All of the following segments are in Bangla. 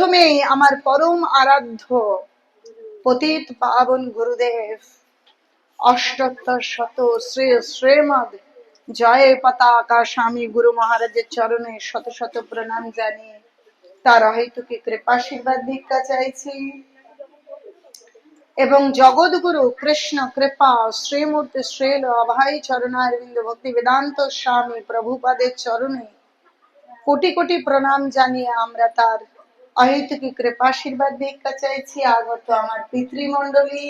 প্রথমেই আমার পরম আরাধ্য পতিত পাবন গুরুদেব অষ্টোত্তর শত শ্রী শ্রীমদ জয় পতাকা স্বামী গুরু মহারাজের চরণে শত শত প্রণাম জানিয়ে তার অহেতুকি কৃপাশীর্বাদ ভিক্ষা চাইছি এবং জগৎগুরু কৃষ্ণ কৃপা শ্রীমূর্তি শ্রীল অভয় চরণারবিন্দ ভক্তি বেদান্ত স্বামী প্রভুপাদের চরণে কোটি কোটি প্রণাম জানিয়ে আমরা তার অহেতুকি কৃপাশীর্বাদ ভিক্ষা চাইছি। আগত আমার পিতৃমণ্ডলী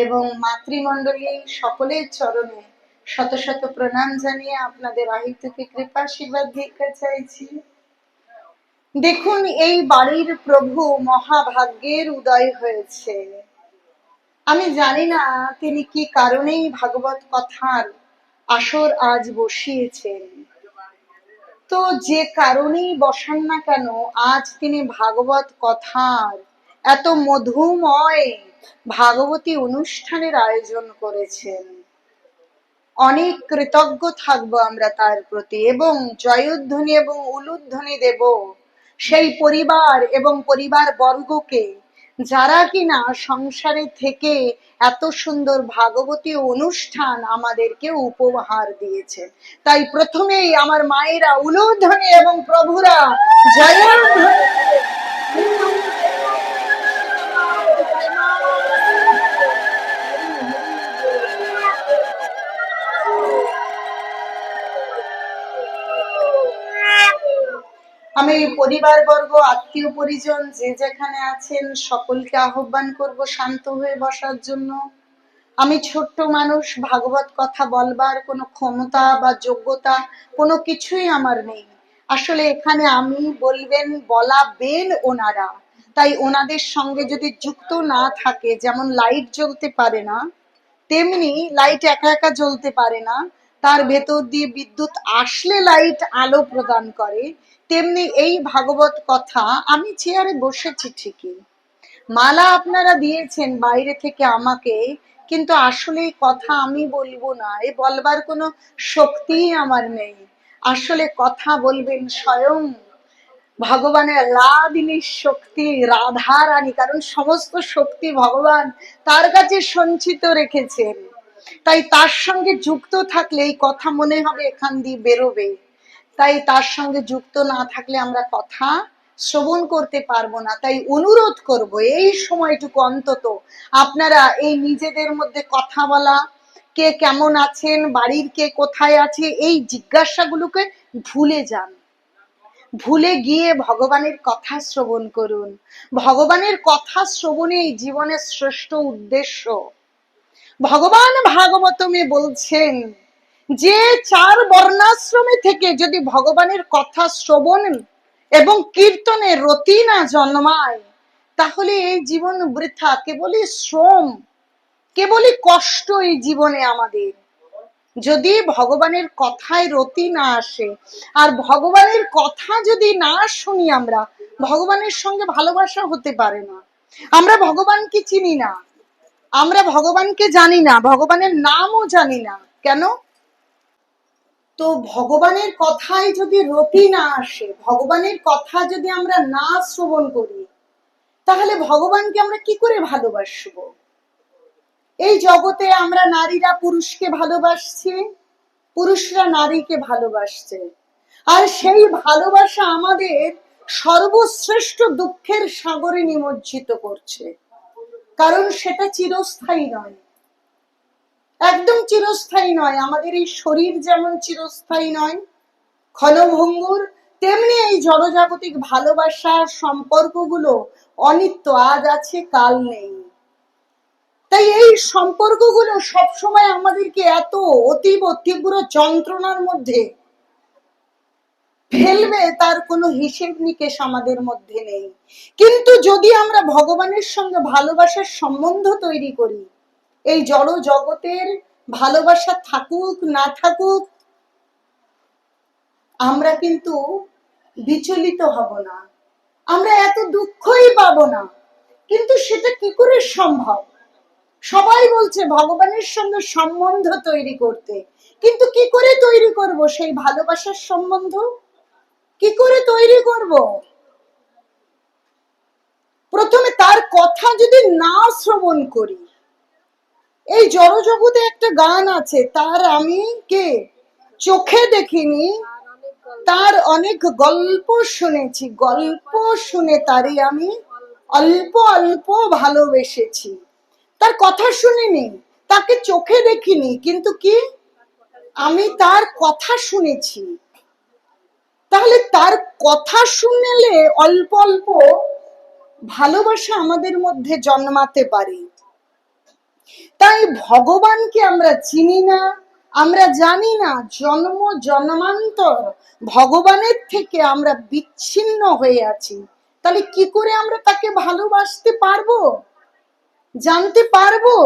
এবং মাতৃমণ্ডলী সকলের চরণে শত শত প্রণাম জানিয়ে আপনাদের অহেতুকি কৃপাশীর্বাদ ভিক্ষা চাইছি। দেখুন, এই বাড়ির প্রভু মহাভাগ্যের উদয় হয়েছে। আমি জানি না তিনি কি কারণেই ভাগবত কথার আসর আজ বসিয়েছেন। তো যে কারণেই বসান না কেন, আজ তিনি ভাগবত কথার এত মধুময় ভাগবতী অনুষ্ঠানের আয়োজন করেছেন। অনেক কৃতজ্ঞ থাকবো আমরা তার প্রতি এবং জয়ধ্বনি এবং উলুধ্বনি দেব সেই পরিবার এবং পরিবার বর্গকে যারা কিনা সংসারে থেকে এত সুন্দর ভাগবতী অনুষ্ঠান আমাদেরকে উপহার দিয়েছে। তাই প্রথমেই আমার মায়েরা উলুধ্বনি এবং প্রভুরা জয়ধ্বনি। আমি পরিবারবর্গ আত্মীয় পরিজন যে যেখানে আছেন সকলকে আহ্বান করব শান্ত হয়ে বসার জন্য। আমি ছোট্ট মানুষ, ভাগবত কথা বলবার কোনো ক্ষমতা বা যোগ্যতা কোনো কিছুই আমার নেই। আসলে এখানে আমি বলবেন বলাবেন ওনারা, তাই ওনাদের সঙ্গে যদি যুক্ত না থাকে, যেমন লাইট জ্বলতে পারে না তেমনি লাইট একা একা জ্বলতে পারে না, তার ভেতর দিয়ে বিদ্যুৎ আসলে লাইট আলো প্রদান করে, তেমনি এই ভাগবত কথা আমি চেয়ারে বসেছি ঠিকই, মালা আপনারা দিয়েছেন বাইরে থেকে আমাকে, কিন্তু আসলে এই কথা আমি বলবো না, এ বলবার কোনো শক্তিই আমার নেই। আসলে কথা বলবেন স্বয়ং ভগবানের লাদিনীর শক্তি রাধা রানী, কারণ সমস্ত শক্তি ভগবান তার কাছে সঞ্চিত রেখেছেন। তাই তার সঙ্গে যুক্ত থাকলে এই কথা মনে হবে এখান দিয়ে বেরোবে, তাই তার সঙ্গে যুক্ত না থাকলে আমরা কথা শ্রবণ করতে পারবো না। তাই অনুরোধ করব এই সময়টুকু অন্তত আপনারা এই নিজেদের মধ্যে কথা বলা, কে কেমন আছেন, বাড়ির কে কোথায় আছে, এই জিজ্ঞাসাগুলোকে ভুলে যান। ভুলে গিয়ে ভগবানের কথা শ্রবণ করুন। ভগবানের কথা শ্রবণেই জীবনের শ্রেষ্ঠ উদ্দেশ্য। ভগবান ভাগবতমে বলছেন যে 4 বর্ণাশ্রমে থেকে যদি ভগবানের কথা শ্রবণ এবং কীর্তনের রতি না জন্মায়, তাহলে এই জীবন বৃথা, কেবলই শ্রম, কেবলই কষ্ট এই জীবনে আমাদের। যদি ভগবানের কথায় রতি না আসে আর ভগবানের কথা যদি না শুনি, আমরা ভগবানের সঙ্গে ভালোবাসা হতে পারে না। আমরা ভগবানকে চিনি না, আমরা ভগবানকে জানি না, ভগবানের নামও জানি না। কেন? তো ভগবানের কথায় যদি রতি না আসে, ভগবানের কথা যদি আমরা না শ্রবণ করি, তাহলে ভগবানকে আমরা কি করে ভালোবাসবো? এই জগতে আমরা নারীরা পুরুষকে ভালোবাসছি, পুরুষরা নারীকে ভালোবাসছে, আর সেই ভালোবাসা আমাদের সর্বশ্রেষ্ঠ দুঃখের সাগরে নিমজ্জিত করছে। কারণ সেটা চিরস্থায়ী নয়, একদম চিরস্থায়ী নয়। আমাদের এই শরীর যেমন চিরস্থায়ী নয়, ক্ষণভঙ্গুর, তেমনি এই জড়জাগতিক ভালোবাসার সম্পর্কগুলো অনিত্য, আজ আছে কাল নেই। তাই এই সম্পর্কগুলো সবসময় আমাদেরকে এত অতীব তীব্র যন্ত্রণার মধ্যে ফেলবে তার কোনো হিসেব নিকেশ আমাদের মধ্যে নেই। কিন্তু যদি আমরা ভগবানের সঙ্গে ভালোবাসার সম্বন্ধ তৈরি করি, এই জড় জগতের ভালোবাসা থাকুক না থাকুক, আমরা কিন্তু বিচলিত হব না, আমরা এত দুঃখই পাবো না। কিন্তু সেটা কি করে সম্ভব? সবাই বলছে ভগবানের সঙ্গে সম্বন্ধ তৈরি করতে, কিন্তু কি করে তৈরি করব সেই ভালোবাসার সম্বন্ধ? কি করে তৈরি করব? কথা যদি না শ্রবণ করি, এই জড়জগতে একটা গান আছে, তার আমি কে চোখে দেখিনি, তার অনেক গল্প শুনেছি, গল্প শুনে তারই আমি অল্প অল্প ভালোবেসেছি। তার কথা শুনিনি, তাকে চোখে দেখিনি, কিন্তু কি আমি তার কথা শুনেছি। তাহলে তার কথা শুনলে অল্প অল্প ভালোবাসা আমাদের মধ্যে জন্মাতে পারে। তাই ভগবানকে আমরা চিনি না, আমরা জানি না, জন্ম জন্মান্তর ভগবানের থেকে আমরা বিচ্ছিন্ন হয়ে আছি। তাহলে কি করে আমরা তাকে ভালোবাসতে পারবো, জানতে পারবো?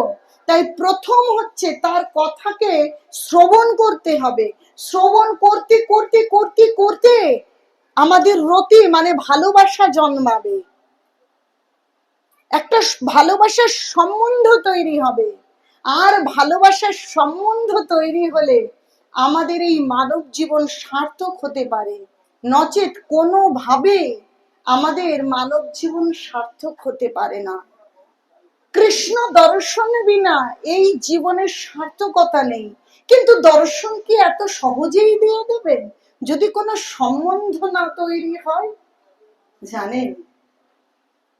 তাই প্রথম হচ্ছে তার কথাকে শ্রবণ করতে হবে। শ্রবণ করতে করতে করতে করতে আমাদের রতি মানে ভালোবাসা জন্মাবে, একটা ভালোবাসার সম্বন্ধ তৈরি হবে। আর ভালোবাসার সম্বন্ধ তৈরি হলে আমাদের এই মানব জীবন সার্থক হতে পারে, নচেত কোনোভাবে আমাদের মানব জীবন সার্থক হতে পারে না। কৃষ্ণ দর্শন বিনা এই জীবনের সার্থকতা নেই। কিন্তু দর্শন কি এত সহজেই দিয়ে দেবেন যদি কোনো সম্বন্ধ না তৈরি হয়? জানেন,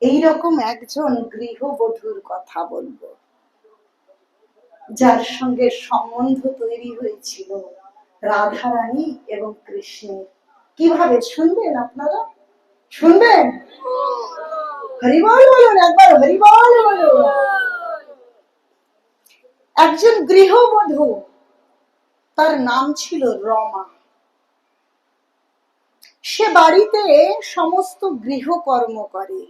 এইরকম একজন গৃহবধূর কথা বলবো, যার সঙ্গে সম্বন্ধ তৈরি হয়েছিল রাধারানী এবং কৃষ্ণের। কিভাবে শুনবেন আপনারা? শুনবেন? হরিবল বলুন একবার, হরিবল বলুন। একজন গৃহবধূ, তার নাম ছিল রমা। সে বাড়িতে সমস্ত গৃহকর্ম করে,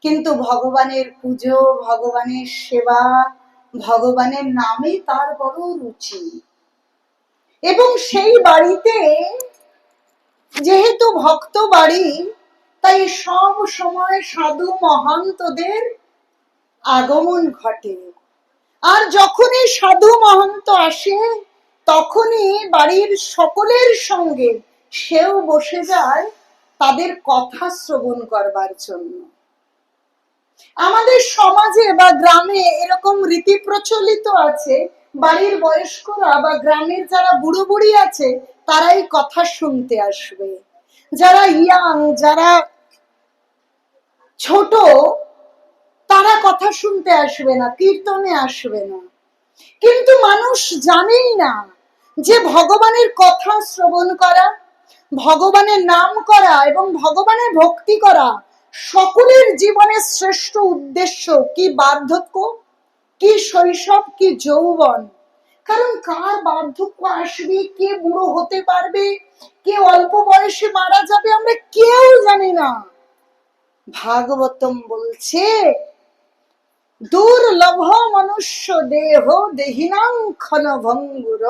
কিন্তু ভগবানের পুজো, ভগবানের সেবা, ভগবানের নামে তার বড় রুচি। এবং সেই বাড়িতে যেহেতু ভক্ত বাড়ি, তাই সব সময় সাধু মহান্তদের আগমন ঘটে। আর যখনই সাধু মহান্ত আসে, তখনই বাড়ির সকলের সঙ্গে সেও বসে যায় তাদের কথা শ্রবণ করবার জন্য। আমাদের সমাজে বা গ্রামে এরকম রীতি প্রচলিত আছে, বাড়ির বয়স্করা বা গ্রামের যারা বুড়ো বুড়ি আছে তারাই কথা শুনতে আসবে, যারা ইয়াং, যারা ছোট, তারা কথা শুনতে আসবে না, কীর্তনে আসবে না। কিন্তু মানুষ জানেই না যে ভগবানের কথা শ্রবণ করা, ভগবানের নাম করা এবং ভগবানের ভক্তি করা সকলের জীবনের শ্রেষ্ঠ উদ্দেশ্য। কি বার্ধক্য, কি শৈশব, কি যৌবন, কারণ কার বার্ধক্য আসবে, কে বুড়ো হতে পারবে, কে অল্প বয়সে মারা যাবে, আমরা কেউ জানি না। ভাগবতম বলছে, দুর্লভ মনুষ্য দেহ দেহিনাং ক্ষণভঙ্গুর।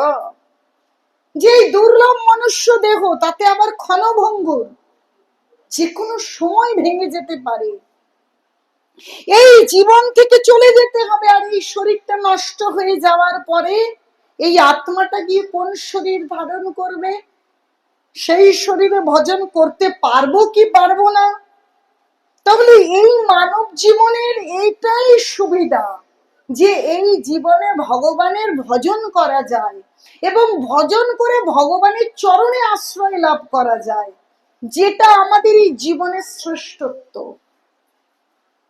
যে দুর্লভ মনুষ্য দেহ, তাতে আবার ক্ষণভঙ্গুর, যে কোনো সময় ভেঙে যেতে পারে। এই জীবন থেকে চলে যেতে হবে। আর এই শরীরটা নষ্ট হয়ে যাওয়ার পরে এই আত্মাটা গিয়ে কোন শরীর ধারণ করবে? সেই শরীরে ভজন করতে পারবো কি পারবো না? তাহলে এই মানব জীবনের এইটাই সুবিধা যে এই জীবনে ভগবানের ভজন করা যায় এবং ভজন করে ভগবানের চরণে আশ্রয় লাভ করা যায়, যেটা আমাদের এই জীবনের শ্রেষ্ঠত্ব।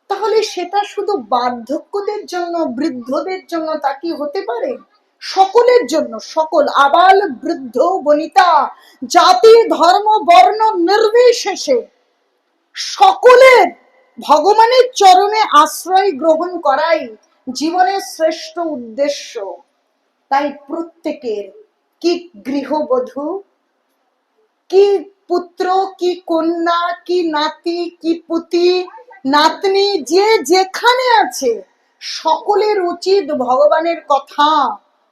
তাহলে সেটা শুধু বার্ধক্যদের জন্য, বৃদ্ধদের জন্য তা কি হতে পারে? সকলের জন্য, সকল আবাল বৃদ্ধ বনিতা, জাতি ধর্ম বর্ণ নির্বিশেষে সকলের ভগবানের চরণে আশ্রয় গ্রহণ করাই জীবনের শ্রেষ্ঠ উদ্দেশ্য। তাই প্রত্যেকের, কি গৃহবধূ, কি পুত্র, কি কন্যা, কি নাতি, কি পুতি, নাতনি, যে যেখানে আছে সকলের উচিত ভগবানের কথা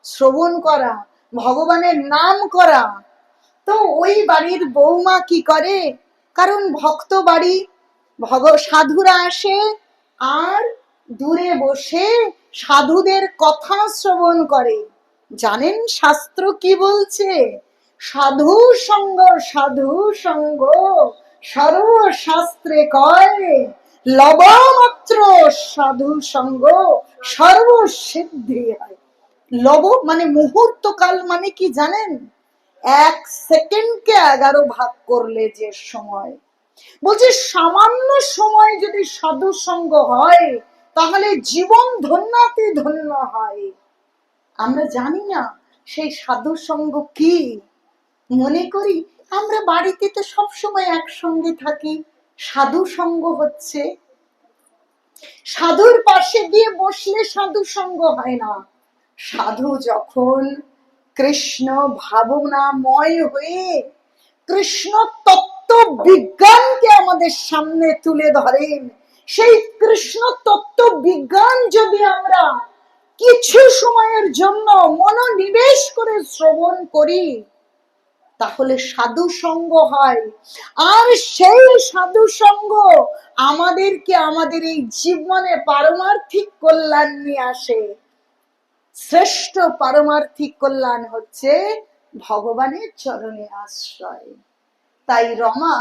শ্রবণ করা, ভগবানের নাম করা। তো ওই বাড়ির বৌমা কি করে? কারণ ভক্ত বাড়ি, সাধুরা আসে আর দূরে বসে সাধুদের কথা শ্রবণ করে। জানেন শাস্ত্র কি বলছে? সাধু সঙ্গ, সাধু সঙ্গ সর্বশাস্ত্রে কয়, লবমাত্র লবত্র সাধু সঙ্গ সর্বসিদ্ধি হয়। লব মানে মুহূর্তকাল, মানে কি জানেন? 1 সেকেন্ডকে 11 ভাগ করলে যে সময়। বলছে সামান্য সময় যদি সাধু সঙ্গ হয় তাহলে জীবন ধন্যাতি ধন্য হয়। আমরা জানি না সেই সাধু সঙ্গ কি। মনে করি আমরা বাড়িতে তো সবসময় একসঙ্গে থাকি। সাধু সঙ্গ হচ্ছে সাধুর পাশে গিয়ে বসলে সাধু সঙ্গ হয় না। সাধু যখন কৃষ্ণ ভাবনাময় হয়ে কৃষ্ণ তত্ত্ব বিজ্ঞানকে আমাদের সামনে তুলে ধরেন, সেই কৃষ্ণ তত্ত্ব বিজ্ঞান যদি আমরা কিছু সময়ের জন্য মনোনিবেশ করে শ্রবণ করি তাহলে সাধু সঙ্গ হয়। আর সেই সাধু সঙ্গ আমাদেরকে আমাদের এই জীবনে পারমার্থিক কল্যাণ নিয়ে আসে। শ্রেষ্ঠ পারমার্থিক কল্যাণ হচ্ছে ভগবানের চরণে আশ্রয়। তাই রমা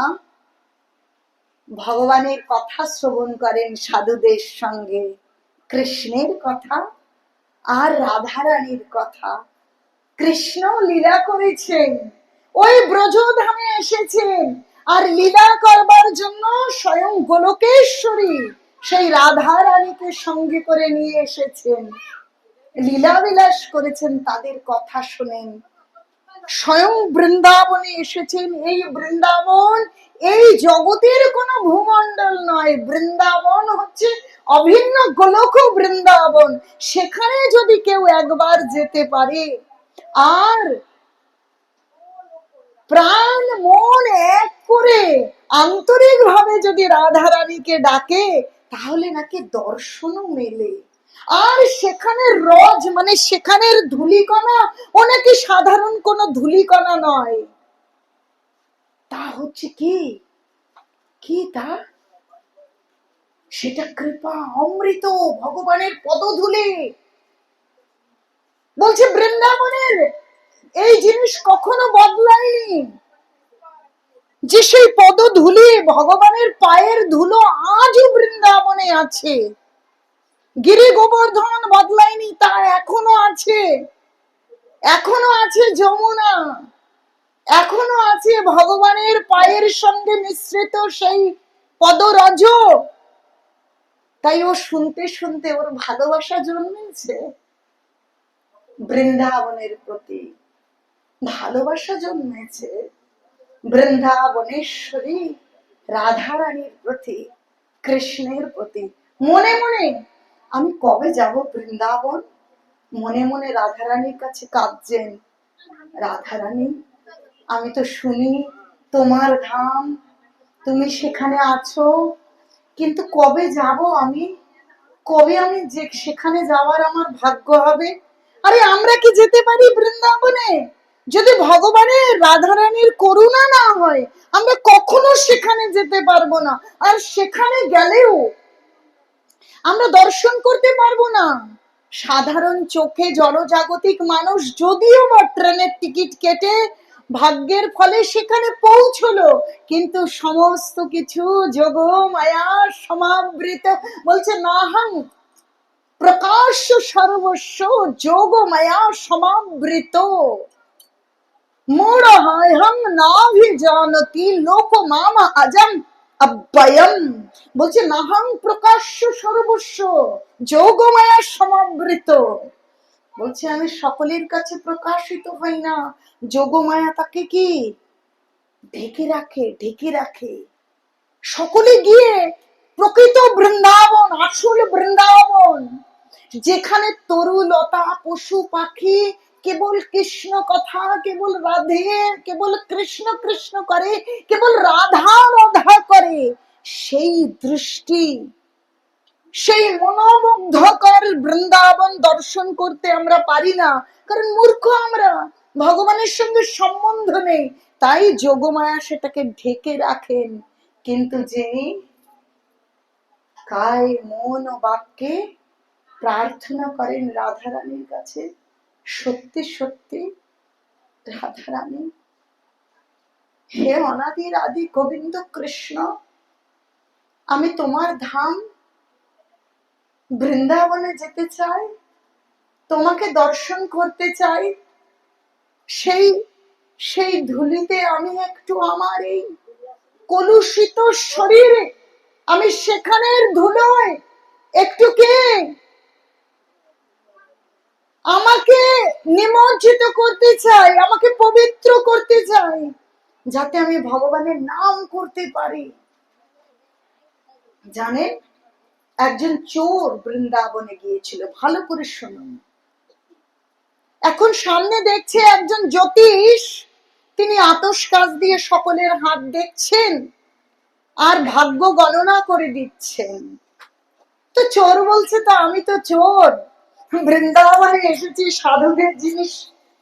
ভগবানের কথা শ্রবণ করেন সাধুদের সঙ্গে, কৃষ্ণের কথা আর রাধারানীর কথা। কৃষ্ণ লীলা করেছেন, ওই ব্রজধামে এসেছেন, আর লীলা করবার জন্য স্বয়ং গোলকেশ্বরী সেই রাধারানীকে সঙ্গে করে নিয়ে এসেছেন, লীলা বিলাস করেছেন, তাদের কথা শোনেন। স্বয়ং বৃন্দাবনে এসেছেন। এই বৃন্দাবন এই জগতের কোন ভূমণ্ডল নয়, বৃন্দাবন হচ্ছে অভিন্ন গোলক বৃন্দাবন। সেখানে যদি কেউ একবার যেতে পারে আর প্রাণ মন এক করে আন্তরিক ভাবে যদি রাধারানীকে ডাকে তাহলে নাকি দর্শনও মেলে। আর সেখানে রজ মানে সেখানের ধূলিকণা ও নাকি সাধারণ কোন ধূলিকণা নয়, তা হচ্ছে কি কি তা সেটা কৃপা অমৃত ভগবানের পদধূলি। বলছে বৃন্দাবনের এই জিনিস কখনো বদলায়নি, যে সেই পদধূলি ভগবানের পায়ের ধুলো আজও বৃন্দাবনে আছে। গিরি গোবর্ধন বদলায়নি, তা এখনো আছে। এখনো আছে যমুনা, এখনো আছে ভগবানের পায়ের সঙ্গে মিশ্রিত সেই পদরজ। তাই ও শুনতে শুনতে ওর ভালোবাসা জন্মেছে, বৃন্দাবনের প্রতি ভালোবাসা জন্মেছে, বৃন্দাবনেশ্বরী রাধারানীর প্রতি, কৃষ্ণের প্রতি। মনে মনে আমি কবে যাব বৃন্দাবন, মনে মনে রাধারানীর কাছে কাঁদছেন। রাধারানী, আমি তো শুনি তোমার ধাম, তুমি সেখানে আছো, কিন্তু কবে যাব আমি, কবে আমি যে সেখানে যাওয়ার আমার ভাগ্য হবে। আরে আমরা কি যেতে পারি বৃন্দাবনে? যদি ভগবানের রাধারানীর করুণা না হয় আমরা কখনো সেখানে যেতে পারবো না। আর সেখানে গেলেও আমরা দর্শন করতে পারবো না। সাধারণ চোখে জড়জাগতিক মানুষ যদিও বা ট্রেনের টিকিট কেটে ভাগ্যের ফলে সেখানে পৌঁছলো, কিন্তু সমস্ত কিছু যোগ মায়া সমাবৃত। বলছে নাহং প্রকাশ সর্বস্ব যোগ মায়া সমাবৃত মূঢ় হং নাভিজানতি লোক মামা আজম অব্যয়ম। বলছে নাহং প্রকাশ্য সর্বস্ব যোগমায়া সমাবৃত। বলছে আমি সকলের কাছে প্রকাশিত হই না, যোগমায়া তাকে কি ঢেকে রাখে, ঢেকে রাখে। সকলে গিয়ে প্রকৃত বৃন্দাবন, আসল বৃন্দাবন, যেখানে তরু লতা পশু পাখি কেবল কৃষ্ণ কথা, কেবল রাধে, কেবল কৃষ্ণ কৃষ্ণ করে, কেবল রাধা রাধা করে, সেই দৃষ্টি, সেই মনোমুগ্ধকর বৃন্দাবন দর্শন করতে আমরা পারি না, কারণ মূর্খ আমরা, ভগবানের সঙ্গে সম্বন্ধ নেই। তাই যোগমায়া সেটাকে ঢেকে রাখেন। কিন্তু যিনি কায় মন ও বাক্যে প্রার্থনা করেন রাধারানীর কাছে, সত্যি সত্যি রাধারানী, হে অনাদির আদি গোবিন্দ কৃষ্ণ, আমি তোমার ধাম বৃন্দাবনে যেতে চাই, তোমাকে দর্শন করতে চাই। সেই সেই ধুলিতে আমি একটু আমার এই কলুষিত শরীরে, আমি সেখানের ধুলোয় একটু কে আমাকে নিমজ্জিত করতে চাই, আমাকে পবিত্র করতে চাই, যাতে আমি ভগবানের নাম করতে পারি। জানেন, একজন চোর বৃন্দাবনে গিয়েছিল, ভালো করে শুনুন। এখন সামনে দেখছে একজন জ্যোতিষ, তিনি আতশ কাচ দিয়ে সকলের হাত দেখছেন আর ভাগ্য গণনা করে দিচ্ছেন। তো চোর বলছে, তা আমি তো চোর, বৃন্দাবনে এসেছি সাধুদের জিনিস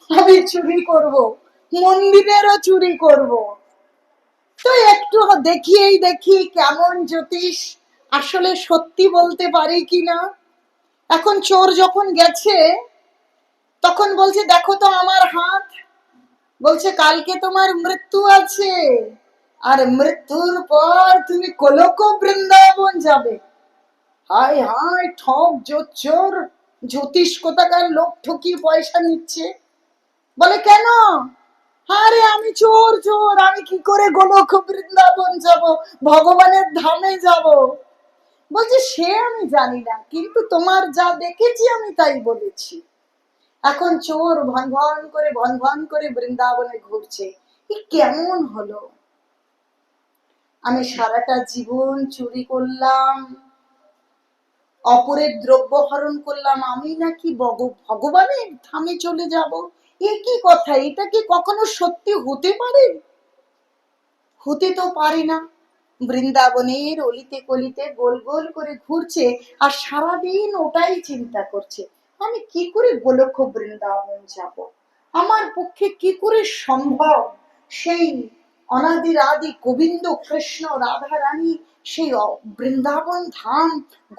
আমি চুরি করব, মন্দিরেরও চুরি করব। তো একটু দেখি কেমন জ্যোতিষ আসলে সত্যি বলতে পারে কিনা। এখন চোর যখন গেছে, তখন বলছে, দেখো তো আমার হাত। বলছে, কালকে তোমার মৃত্যু আছে, আর মৃত্যুর পর তুমি কলক বৃন্দাবন যাবে। হায় হায়, ঠক চোর, জ্যোতিষ কোথাকার লোক ঠকিয়ে পয়সা নিচ্ছে। বলে, কেন? আরে আমি চোর, আমি কি করে গোলক বৃন্দাবন যাব, ভগবানের ধামে যাব? বলছে, সে আমি জানি না, কিন্তু তোমার যা দেখেছি আমি তাই বলেছি। এখন চোর ভন ভন করে বৃন্দাবনে ঘুরছে। কেমন হলো? আমি সারাটা জীবন চুরি করলাম, অপরের দ্রব্য হরণ করলাম, আমি নাকি ভগবানের ধামে চলে যাব? এ কি কথা? এটা কি কখনো সত্যি হতে পারে? হতে তো পারে না। বৃন্দাবনের অলিতে গলিতে গোল গোল করে ঘুরছে, আর সারাদিন ওটাই চিন্তা করছে, আমি কি করে গোলক বৃন্দাবন যাব? আমার পক্ষে কি করে সম্ভব সেই অনাদির আদি গোবিন্দ কৃষ্ণ রাধা রানী সেই বৃন্দাবন ধাম,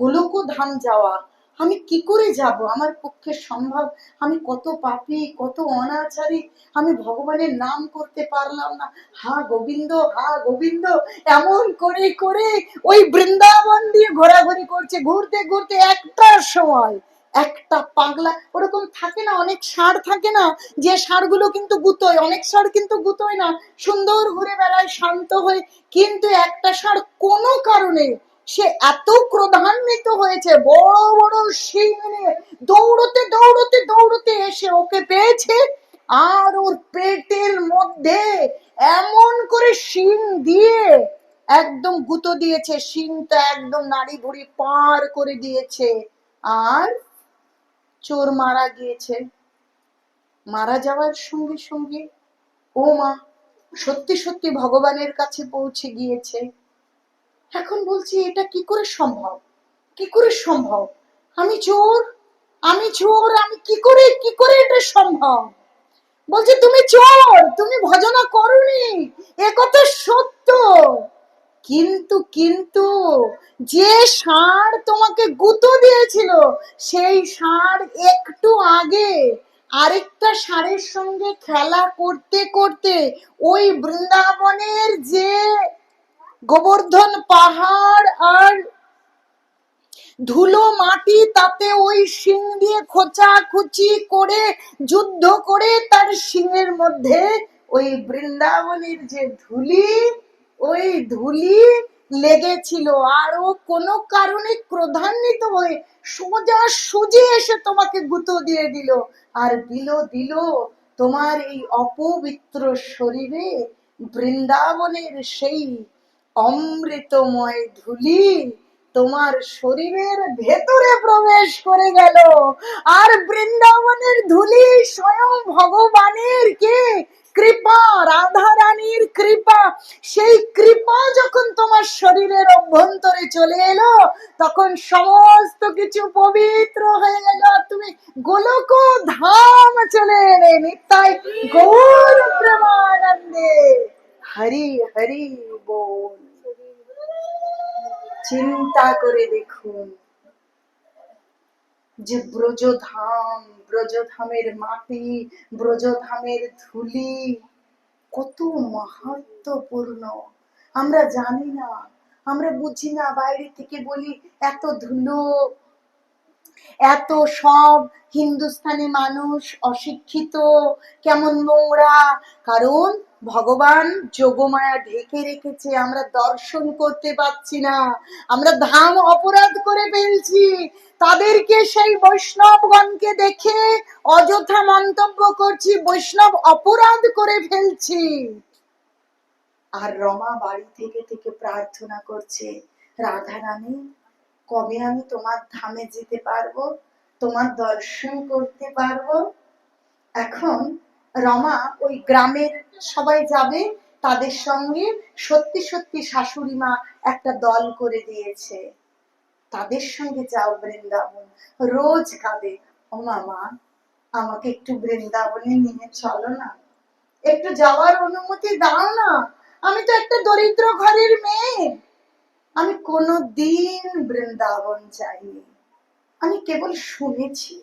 গোলক ধাম যাওয়া? আমি কি করে যাব? আমার পক্ষে সম্ভব? আমি কত পাপী, কত অনাচারী, আমি ভগবানের নাম করতে পারলাম না। হা গোবিন্দ, হা গোবিন্দ, এমন করে করে ওই বৃন্দাবন দিয়ে ঘোরাঘুরি করছে। ঘুরতে ঘুরতে একটা সময় একটা পাগলা, ওরকম থাকে না, অনেক ষাঁড় থাকে না, যে ষাঁড়গুলো কিন্তু গুতোয়, অনেক ষাঁড় কিন্তু গুতোয় না, সুন্দর ঘুরে বেড়ায় শান্ত হয়ে। কিন্তু একটা ষাঁড় কোনো কারণে সে এত ক্রোধান্বিত হয়েছে, বড় বড় শিং নিয়ে দৌড়তে দৌড়তে দৌড়তে এসে ওকে পেয়েছে, আর ওর পেটের মধ্যে এমন করে শিং দিয়ে একদম গুঁতো দিয়েছে, শিংটা একদম নাড়ি ভুড়ি পার করে দিয়েছে, আর চোর মারা গিয়েছে। মারা যাওয়ার সঙ্গে সঙ্গে ও মা, সত্যি সত্যি ভগবানের কাছে পৌঁছে গিয়েছে। এখন বলছি, এটা কি করে সম্ভব? কি করে সম্ভব? আমি চোর, আমি চোর, আমি কি করে এটা সম্ভব? বলছে, তুমি চোর, তুমি ভজনা করোনি, এ কথা সত্য, কিন্তু কিন্তু যে ষাঁড় তোমাকে গুঁতো দিয়েছিল, সেই ষাঁড় একটু আগে আরেকটা ষাঁড়ের সঙ্গে খেলা করতে করতে ওই বৃন্দাবনের যে গোবর্ধন পাহাড় আর ধুলো মাটি, তাতে ওই শিং দিয়ে খোঁচাখুচি করে যুদ্ধ করে তার শিংয়ের মধ্যে ওই বৃন্দাবনের যে ধুলি, ওই ধুলি লেগেছিল। আর ও কোনো কারণে ক্রোধান্বিত হয়ে সোজা সুজি এসে তোমাকে গুঁতো দিয়ে দিল, আর দিল তোমার এই অপবিত্র শরীরে বৃন্দাবনের সেই অমৃতময় ধুলি তোমার শরীরের ভেতরে প্রবেশ করে গেল। আর বৃন্দাবনের ধুলি স্বয়ং ভগবানের কে কৃপা, রাধা রানীর কৃপা। সেই কৃপা যখন তোমার শরীরের অভ্যন্তরে চলে এলো, তখন সমস্ত কিছু পবিত্র হয়ে গেল, তুমি গোলক ধাম চলে এলে। নিতাই গৌর প্রেমানন্দে, হরি হরি বল। চিন্তা করে দেখুন যে ব্রজধাম, ব্রজধামের মাটি, ব্রজধামের ধুলি কত মাহাত্ম্যপূর্ণ। আমরা জানি না, আমরা বুঝি না, বাইরে থেকে বলি এত ধুলো, এত সব হিন্দুস্তানি মানুষ অশিক্ষিত, কেমন নোংরা, কারণ ভগবান যোগমায়া ঢেকে রেখেছে, আমরা দর্শন করতে পাচ্ছি না, আমরা ধাম অপরাধ করে ফেলছি। তাদেরকে সেই বৈষ্ণবগণকে দেখে অযথা মন্তব্য করছি, বৈষ্ণব অপরাধ করে ফেলছি। আর রমা বাড়ি থেকে থেকে প্রার্থনা করছে, রাধা রানী কবে আমি তোমার ধামে যেতে পারবো, তোমার দর্শন করতে পারবো। এখন রমা ওই গ্রামের সবাই যাবে, তাদের সঙ্গে সত্যি সত্যি শাশুড়ি মা একটা দল করে দিয়েছে, তাদের সঙ্গে যাও বৃন্দাবন। রোজ কাঁদে, ও মামা আমাকে একটু বৃন্দাবনে নিয়ে চলো না, একটু যাওয়ার অনুমতি দাও না, আমি তো একটা দরিদ্র ঘরের মেয়ে, আমি কোনোদিন বৃন্দাবন যাইনি, আমি কেবল শুনেছি,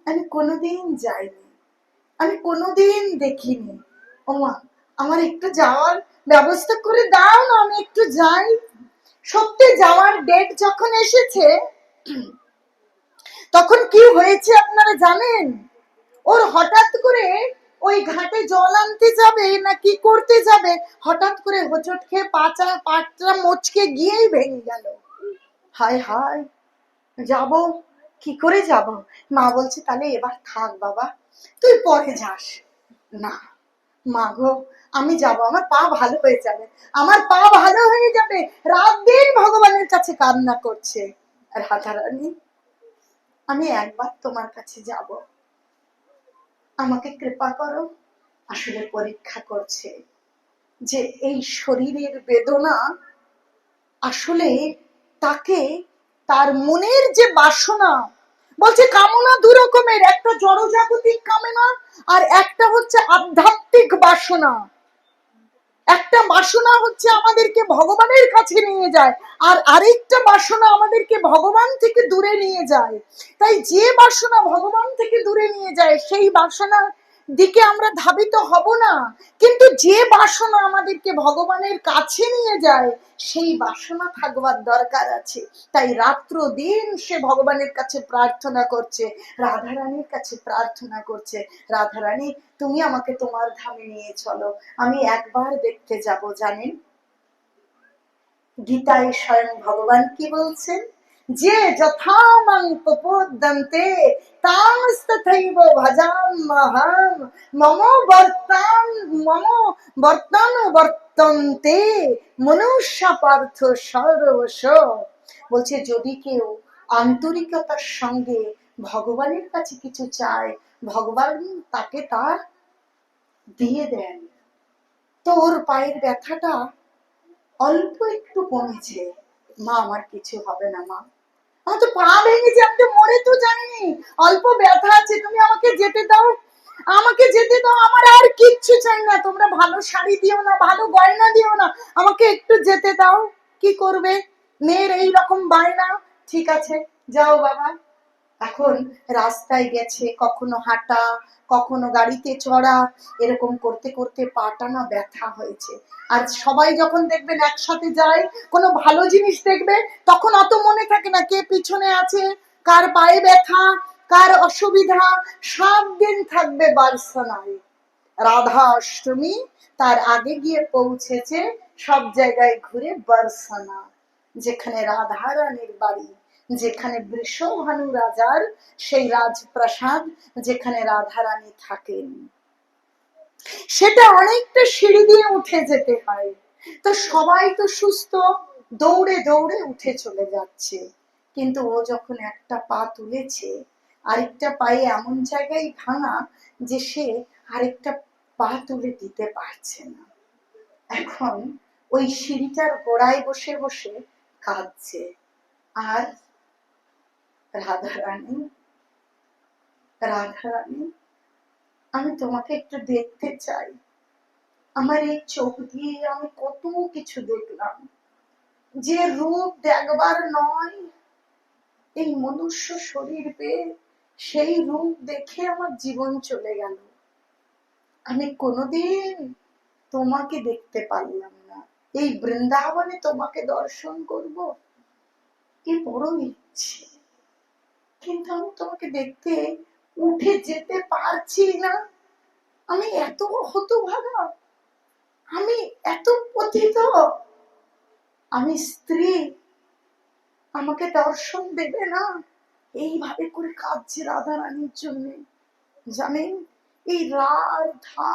আমি কোনোদিন যাইনি, আমি কোনোদিন দেখিনি। ওমা আমার একটু যাওয়ার ব্যবস্থা করে দাও না, আমি একটু যাই। সত্যি যাওয়ার ডেট যখন এসেছে, তখন কি হয়েছে আপনারা জানেন? ওর হঠাৎ করে ওই ঘাটে জল আনতে যাবে না কি করতে যাবে, হঠাৎ করে হোঁচট খেয়ে পাটা মচকে গিয়েই ভেঙে গেল। হায় হায়, যাব কি করে যাব? মা বলছে তাহলে এবার থাক বাবা, তুই পরে যাস। না মা গো, আমি যাব, আমার পা ভালো হয়ে যাবে, আমার পা ভালো হয়ে যাবে। রাত দিন ভগবানের কাছে কান্না করছে, রাধারানী আমি একবার তোমার কাছে যাব, আমাকে কৃপা করো। আসলে পরীক্ষা করছে যে এই শরীরের বেদনা আসলে তাকে, তার মনের যে বাসনা, বলছে কামনা দু রকমের, একটা জড়জাগতিক কামনা আর একটা হচ্ছে আধ্যাত্মিক বাসনা। একটা বাসনা হচ্ছে আমাদেরকে ভগবানের কাছে নিয়ে যায়, আর আরেকটা বাসনা আমাদেরকে ভগবান থেকে দূরে নিয়ে যায়। তাই যে বাসনা ভগবান থেকে দূরে নিয়ে যায় সেই বাসনার দিকে আমরা ধাবিত হব না, কিন্তু যে বাসনা আমাদেরকে ভগবানের কাছে নিয়ে যায় সেই বাসনা থাকবার দরকার আছে। তাই রাত্র দিন সে ভগবানের কাছে প্রার্থনা করছে, রাধারানীর কাছে প্রার্থনা করছে, রাধারানী তুমি আমাকে তোমার ধামে নিয়ে চলো, আমি একবার দেখতে যাব। জানেন গীতায় স্বয়ং ভগবান কি বলছেন? যে যথা মাং প্রপদ্যন্তে তাংস্তথৈব ভজাম্যহং মম বর্তন্তে মনুষ্য পার্থ সর্বশ। বলছে যদি কেউ আন্তরিকতার সঙ্গে ভগবানের কাছে কিছু চায়, ভগবান তাকে তা দিয়ে দেন। তো ওর পায়ের ব্যথাটা অল্প একটু কমেছে, মা আমার কিছু হবে না মা, আমার তো পা ভেঙেছে, আমি তো মরে তো যাইনি, অল্প ব্যথা আছে, তুমি আমাকে যেতে দাও, আমাকে যেতে দাও, আমার আর কিচ্ছু চাই না, তোমরা ভালো শাড়ি দিও না, ভালো গয়না দিও না, আমাকে একটু যেতে দাও। কি করবে মেয়ের এই রকম বায়না? ঠিক আছে যাও বাবা। এখন রাস্তায় গেছে, কখনো হাঁটা কখনো গাড়িতে চড়া, এরকম করতে করতে পাটা না ব্যথা হয়েছে। আর সবাই যখন দেখবেন একসাথে যায়, কোনো ভালো জিনিস দেখবে, তখন অত মনে থাকে না কে পিছনে আছে, কার পায়ে ব্যথা, কার অসুবিধা, সব দিন থাকবে বার্সনায়। রাধা অষ্টমী তার আগে গিয়ে পৌঁছেছে সব জায়গায় ঘুরে বার্সনা, যেখানে রাধা রানীর বাড়ি, যেখানে বৃষভানু রাজার সেই রাজপ্রাসাদ, যেখানে রাধা রানী থাকেন, সেটা অনেকটা সিঁড়ি দিয়ে উঠে যেতে হয়। তো সবাই তো সুস্থ, দৌড়ে দৌড়ে উঠে চলে যাচ্ছে, কিন্তু ও যখন একটা পা তুলেছে, আরেকটা পায়ে এমন জায়গায় ভাঙা যে সে আরেকটা পা তুলে দিতে পারছে না। এখন ওই সিঁড়িটার গোড়ায় বসে বসে কাঁদছে। আর রাধারানী, রাধারানী আমি তোমাকে একটু দেখতে চাই, আমার এই চোখ দিয়ে আমি কত কিছু দেখলাম, যে রূপ দেখবার নয়, এই মনুষ্য শরীর পেয়ে সেই রূপ দেখে আমার জীবন চলে গেল, আমি কোনোদিন তোমাকে দেখতে পারলাম না, এই বৃন্দাবনে তোমাকে দর্শন করব, কি বড় ইচ্ছে। কিন্তু আমি তোমাকে দেখতে উঠে যেতে পারছি না। আমি এত হতভাগা, আমি এত পতিত, আমি স্ত্রী, আমাকে দর্শন দেবে না। এইভাবে করে কাঁদছে রাধা রানীর জন্য। জানেন এই রাধা,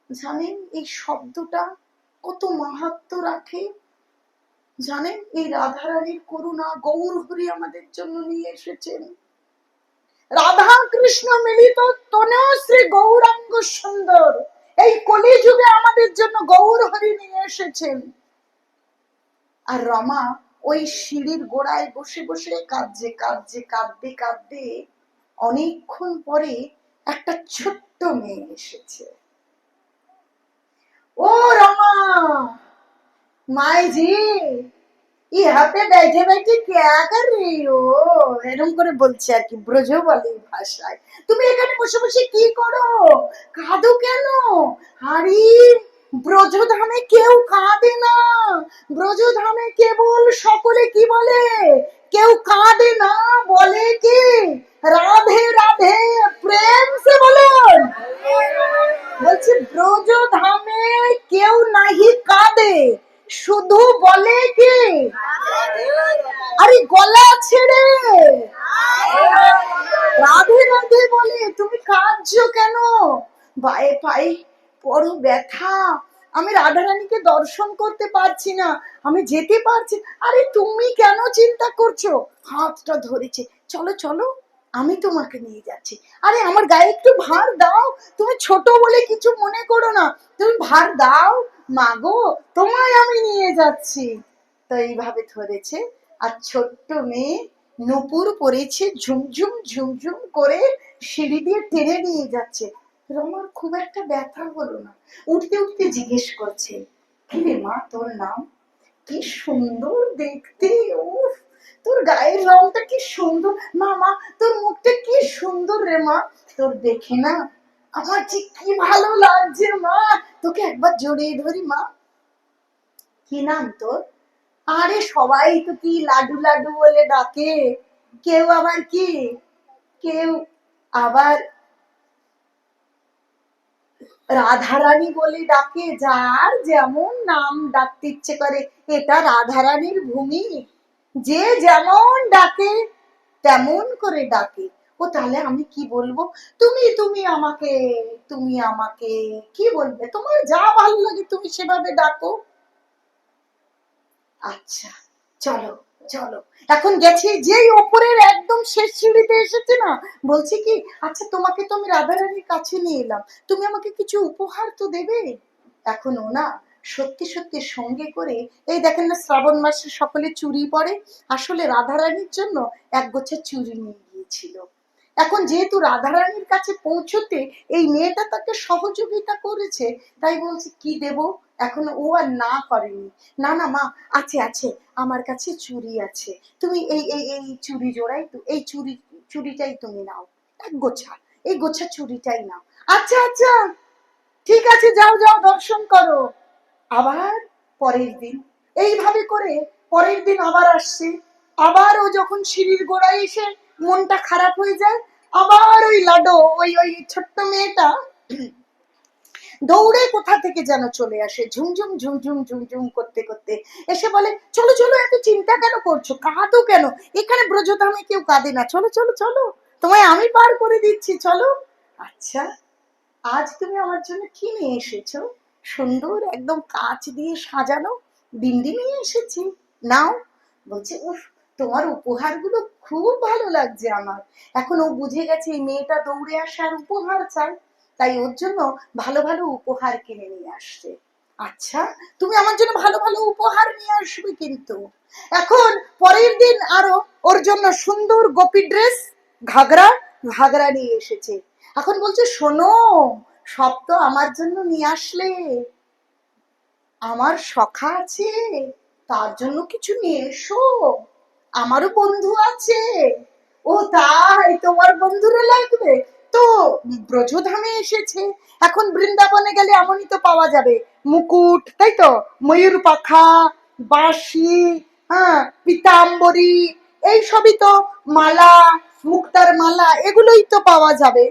জানেন এই শব্দটা কত মাহাত্ম্য রাখে? জানেন এই রাধা রানীর করুণা গৌর হরি আমাদের জন্য নিয়ে এসেছেন। রাধা কৃষ্ণ মিলিত তনশ্রী গৌরাঙ্গ সুন্দর, এই কলিযুগে আমাদের জন্য গৌর হরি নিয়ে এসেছেন। আর রমা ওই সিঁড়ির গোড়ায় বসে বসে কাঁদছে, কাঁদছে, কাঁদতে কাঁদতে অনেকক্ষণ পরে একটা ছোট্ট মেয়ে এসেছে। ও রমা, মাইজি यहाँ पे बैठे बैठे क्या कर रही हो, এরকম করে বলছে আর কি, ব্রজবালী ভাষায়। তুমি এখানে বসে বসে কি করো, কাঁদো কেন? আরে ব্রজধামে কেউ কাঁদে না, ব্রজধামে কেবল সকলে কি বলে, কেউ কাঁদে না, বলে কি রাধে রাধে, প্রেম সে বলুন। বলছে ব্রজধামে কেউ নাহি কাঁদে, শুধু বলে কি আরে গলা ছেড়ে রাধে রাধে বলে। তুমি কাঁদছো কেন? পায়ে পায়ে বড় ব্যথা, আমি রাধারানীকে দর্শন করতে পারছি না, আমি যেতে পারছি। আরে তুমি কেন চিন্তা করছো? হাতটা ধরেছে, চলো চলো আমি তোমাকে নিয়ে যাচ্ছি। আরে আমার গায়ে একটু ভার দাও, তুমি ছোট বলে কিছু মনে করো না, তুমি ভার দাও, মাগো তোমায় আমি নিয়ে যাচ্ছি। তো এইভাবে ধরেছে, আর ছোট্ট মেয়ে নূপুর পরেছে, ঝুমঝুম ঝুমঝুম করে সিঁড়ি দিয়ে টেনে নিয়ে যাচ্ছে। রমার খুব একটা ব্যথা হলো না, উঠতে উঠতে জিজ্ঞেস করছে, কি রে মা তোর নাম? কি সুন্দর দেখতে, উফ তোর গায়ের রংটা কি সুন্দর, মা মা তোর মুখটা কি সুন্দর রে মা, তোর দেখে না আমার যে কি ভালো লাগছে মা, তোকে একবার জড়িয়ে ধরি মা। কি নাম তোর? আরে সবাই তো কি লাডু লাডু বলে ডাকে, কেউ আবার কি, কেউ আবার রাধারানী বলে ডাকে, যার যেমন নাম ডাকতে ইচ্ছে করে। এটা রাধারানীর ভূমি, যে যেমন ডাকে তেমন করে ডাকে। ও তাহলে আমি কি বলবো? তুমি তুমি আমাকে, তুমি আমাকে কি বলবে? তোমার যা ভালো লাগে তুমি সেভাবে ডাকো। আচ্ছা চলো চলো। এখন গেছে, যেই ওপরের একদম শেষ সিঁড়িতে এসেছে না, বলছি কি আচ্ছা তোমাকে তো আমি রাধারানীর কাছে নিয়ে এলাম, তুমি আমাকে কিছু উপহার তো দেবে। এখন ও না সত্যি সত্যি সঙ্গে করে, এই দেখেন না শ্রাবণ মাসে সকলে চুড়ি পরে, আসলে রাধারানীর জন্য একগোছা চুড়ি নিয়ে গিয়েছিল। এখন যেহেতু রাধারানীর কাছে পৌঁছতে এই মেয়েটা তাকে সহযোগিতা করেছে, তাই বলছে কি দেব। এখন ও আর না করেনি, না না মা আছে আছে, আমার কাছে চুড়ি আছে, তুমি এই এই এই চুড়ি জোড়াই, এই চুড়িটাই তুমি নাও, এক গোছা, এই গোছা চুড়িটাই নাও। আচ্ছা আচ্ছা ঠিক আছে, যাও যাও দর্শন করো। আবার পরের দিন এইভাবে করে, পরের দিন আবার আসছে, আবার ও যখন সিঁড়ির গোড়ায় এসে মনটা খারাপ হয়ে যায়, আবার ওই লাডো, ওই ওই ছোট্ট মেয়েটা দৌড়ে কোথা থেকে যেন চলে আসে, ঝুমঝুম ঝুমঝুম ঝুমঝুম করতে করতে এসে বলে, চলো চলো এত চিন্তা কেন করছো, কাঁদো কেন, এখানে ব্রজধামে কেউ কাঁদে না, চলো চলো চলো তোমায় আমি পার করে দিচ্ছি, চলো। আচ্ছা আজ তুমি আমার জন্য কি নিয়ে এসেছো? সুন্দর একদম কাঁচ দিয়ে সাজানো বিন্দি নিয়ে এসেছি, নাও। বলছে উফ, তোমার উপহারগুলো খুব ভালো লাগছে আমার। এখন ও বুঝে গেছে এই মেয়েটা দৌড়ে আসে আর উপহার চায়, তাই ওর জন্য ভালো ভালো উপহার কিনে নিয়ে আসছে। আচ্ছা তুমি আমার জন্য ভালো ভালো উপহার নিয়ে আসবে কিন্তু। এখন পরের দিন আরো ওর জন্য সুন্দর গোপী ড্রেস, ঘাগরা, ঘাগরা নিয়ে এসেছে। এখন বলছে শোনো, সব তো আমার জন্য নিয়ে আসলে, আমার সখা আছে তার জন্য কিছু নিয়ে এসো, আমারও বন্ধু আছে। ও তাই, তোমার বন্ধুরা লাগবে তো? ব্রজধামে এসেছে, এখন বৃন্দাবনে গেলে এমনই তো পাওয়া যাবে, মুকুট তাই তো, ময়ূর পাখা, বাঁশি, হ্যাঁ পিতাম্বরী, এই সবই তো মালা, মুক্তার মালা, এগুলোই তো পাওয়া যাবে।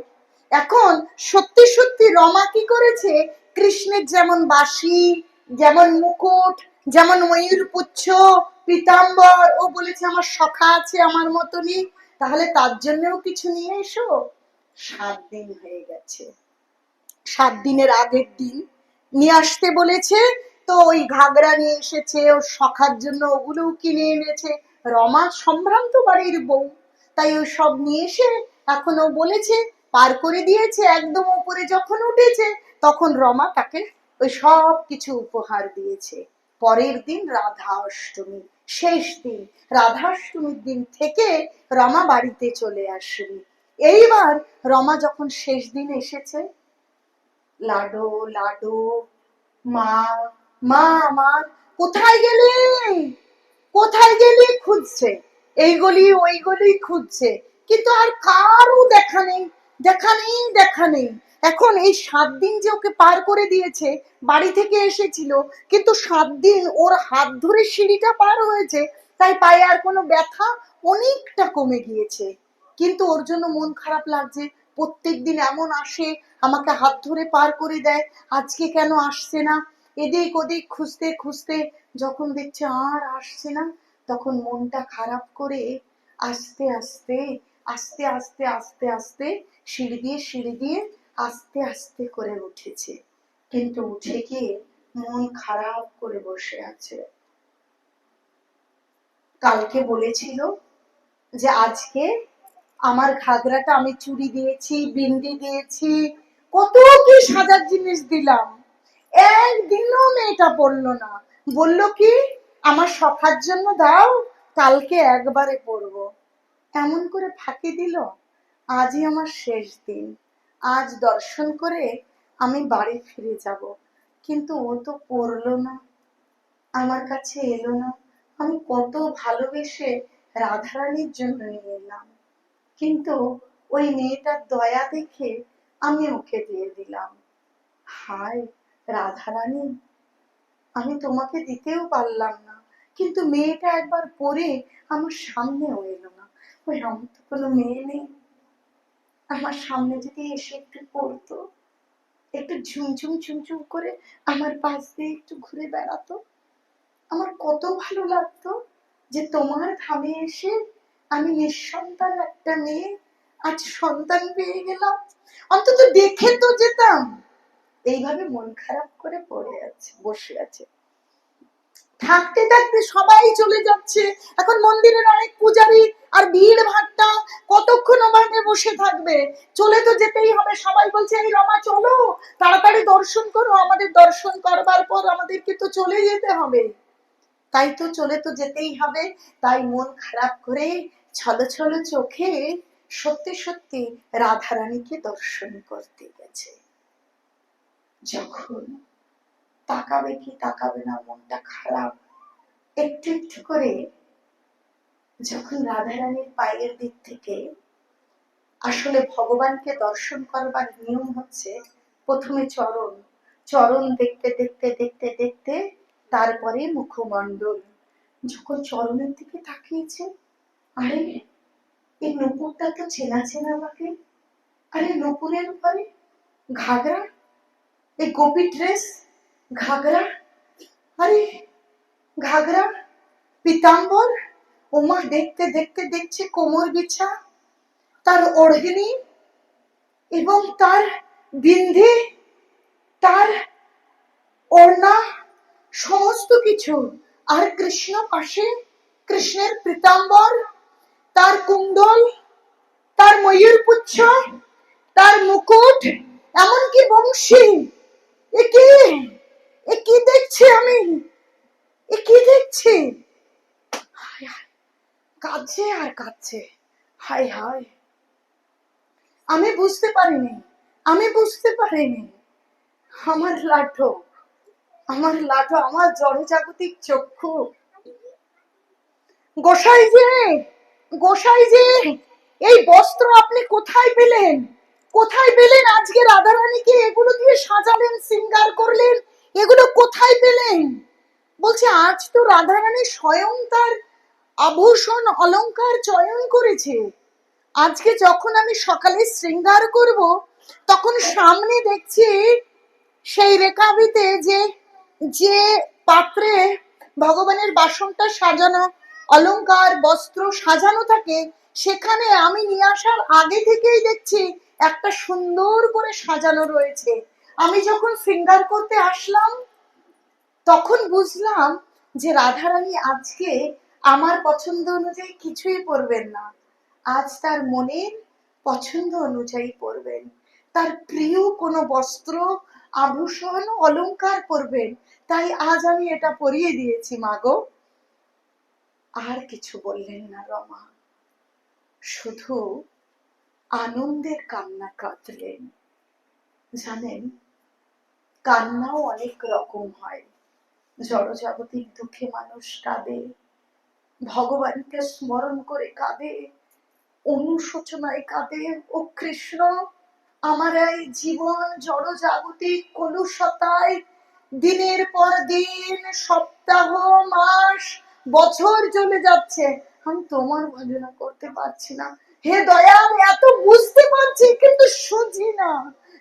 এখন সত্যি সত্যি রমা কি করেছে, কৃষ্ণের যেমন বাঁশি, যেমন মুকুট, যেমন ময়ূর পুচ্ছ, পীতাম্বর, ও বলেছে আমার সখা আছে আমার মতনই, তাহলে তার জন্যও কিছু নিয়ে এসো। 7 দিন হয়ে গেছে, 7 দিনের আগের দিন নিয়ে আসতে বলেছে, তো ওই ঘাগরা নিয়ে এসেছে, ওর সখার জন্য ওগুলোও কিনে এনেছে। রমা সম্ভ্রান্ত বাড়ির বউ, তাই ওই সব নিয়ে এসে এখন ও বলেছে, পার করে দিয়েছে, একদম উপরে যখন উঠেছে তখন রমা তাকে ওই সব কিছু উপহার দিয়েছে। পরের দিন রাধা অষ্টমী, শেষ দিন, রাধাষ্টমীর দিন থেকে রমা বাড়িতে চলে আসবে। এইবার রমা যখন শেষ দিন এসেছে, লাডো লাডো, মা, মা আমার, কোথায় গেলে, কোথায় গেলে খুঁজছে, এই গলি ওই গলি খুঁজছে, কিন্তু আর কারও দেখা নেই, দেখা নেই, দেখা নেই। এখন এই 7 দিন যে ওকে পার করে দিয়েছে, বাড়ি থেকে এসেছিল, কিন্তু 7 দিন ওর হাত ধরে সিঁড়িটা পার হয়েছে, তাই পায়ে আর কোনো ব্যথা অনেকটা কমে গিয়েছে। কিন্তু ওর জন্য মন খারাপ লাগছে, প্রত্যেক দিন এমন আসে, আমাকে হাত ধরে পার করে দেয়, আজকে কেন আসছে না। এদিক ওদিক খুঁজতে খুঁজতে যখন দেখছে আর আসছে না, তখন মনটা খারাপ করে আস্তে আস্তে আস্তে আস্তে আস্তে আস্তে সিঁড়ি দিয়ে আস্তে আস্তে করে উঠেছে, কিন্তু উঠে গিয়ে মন খারাপ করে বসে আছে। কালকে বলেছিল যে আজকে আমার ঘাগরাটা আমি চুড়ি দিয়েছি, বিন্দি দিয়েছি, কত কি সাজার জিনিস দিলাম, একদিনও মেয়েটা পড়লো না। বলল কি, আমার সখার জন্য দাও, কালকে একবারে পড়বো। এমন করে ফাঁকি দিল। আজই আমার শেষ দিন, আজ দর্শন করে আমি বাড়ি ফিরে যাব, কিন্তু ও তো পড়লো না, আমার কাছে এলো না। আমি কত ভালোবেসে রাধারানীর জন্য নিয়ে এলাম, কিন্তু ওই মেয়েটার দয়া দেখে আমি ওকে দিয়ে দিলাম। হায় রাধারানী, আমি তোমাকে দিতেও পারলাম না, কিন্তু মেয়েটা একবার পরে আমার সামনেও এলো না। ওই আমার তো কোনো মেয়ে নেই, আমার সামনে যদি এসে একটু পড়তো, একটু ঝুমঝুম ঝুমঝুম করে আমার পাশ দিয়ে একটু ঘুরে বেড়াতো, আমার কত ভালো লাগতো যে তোমার ধামে এসে আমি নিঃসন্তান একটা মেয়ে আজ সন্তান পেয়ে গেলাম, অন্তত দেখে তো যেতাম। এইভাবে মন খারাপ করে পড়ে আছে, বসে আছে। থাকতে থাকতে সবাই চলে যাচ্ছে, এখন মন্দিরের অনেক পূজারী আর ভিড় ভাট্টা, কতক্ষণ ওখানে বসে থাকবে, চলে তো যেতেই হবে। সবাই বলছে এই রমা চলো, তাড়াতাড়ি দর্শন করো, আমাদের দর্শন করবার পর আমাদেরকে তো চলে যেতে হবে, তাই তো চলে তো যেতেই হবে। তাই মন খারাপ করে ছলো ছলো চোখে সত্যি সত্যি রাধারানীকে দর্শন করতে গেছে। যখন তাকাবে কি তাকাবে না, মনটা খারাপ, একটু একটু করে যখন রাধারানীর পায়ের দিক থেকে, আসলে ভগবানকে দর্শন করবার নিয়ম হচ্ছে প্রথমে চরণ, চরণ দেখতে দেখতে দেখতে দেখতে তারপরে মুখমণ্ডল। যখন চরণের দিকে তাকিয়েছে, আরে এই নূপুরটা তো চেনা চেনা লাগে, আরে নূপুরের উপরে ঘাগরা, এই গোপী ড্রেস, ঘাগরা, আরে ঘাগরা, পীতাম্বর, ওমা দেখতে দেখতে দেখছে কোমর বিছা, তার ওড়গিনি এবং তার বিন্ধি, তার ওড়না, সমস্ত কিছু। আর কৃষ্ণ পাশে, কৃষ্ণের পীতাম্বর, তার কুণ্ডল, তার ময়ূর পুচ্ছ, তার মুকুট, এমনকি বংশী। এ কি দেখছি আমি, এ কি দেখছি, কাঁদছে আর কাঁদছে, হায় হায়। আমি বুঝতে পারিনি, আমি বুঝতে পারিনি, আমার লাঠো, আমার লাঠো, আমার জড়জাগতিক চক্ষু। গোসাই যে, গোসাই যে, এই বস্ত্র আপনি কোথায় পেলেন, কোথায় পেলেন, আজকে রাধারানীকে এগুলো দিয়ে সাজালেন, শৃঙ্গার করলেন, এগুলো কোথায় পেলেন। বলছে আজ তো রাধারানী স্বয়ং তার আভূষণ অলংকার চয়ন করেছে। আজকে যখন আমি সকালে শৃঙ্গার করব, তখন সামনে দেখছি সেই রেকাবিতে যে যে পাত্রে ভগবানের বাসনটা সাজানো, অলংকার বস্ত্র সাজানো থাকে, সেখানে আমি নিয়ে আসার আগে থেকেই দেখছি একটা সুন্দর করে সাজানো রয়েছে। আমি যখন শৃঙ্গার করতে আসলাম, তখন বুঝলাম যে রাধারানী আজকে আমার পছন্দ অনুযায়ী কিছুই পরবেন না, আজ তার মনের পছন্দ অনুযায়ী পরবেন, তার প্রিয় কোনো বস্ত্র আভূষণ অলংকার পরবেন। তাই আজ আমি এটা পরিয়ে দিয়েছি মাগো। আর কিছু বললেন না রমা, শুধু আনন্দের কান্না কাঁদলেন। জানেন, কান্নাও অনেক রকম হয়। জড়জাগতিক দুঃখে মানুষ কাঁদে, ভগবানকে স্মরণ করে কাঁদে, অনুশোচনায় কাঁদে। ও কৃষ্ণ, আমার এই জীবন জড়জাগতিক কলুষতায় দিনের পর দিন, সপ্তাহ, মাস, বছর চলে যাচ্ছে, আমি তোমার ভজনা করতে পারছি না। হে দয়াল, এত বুঝতে পারছি কিন্তু শুনছি না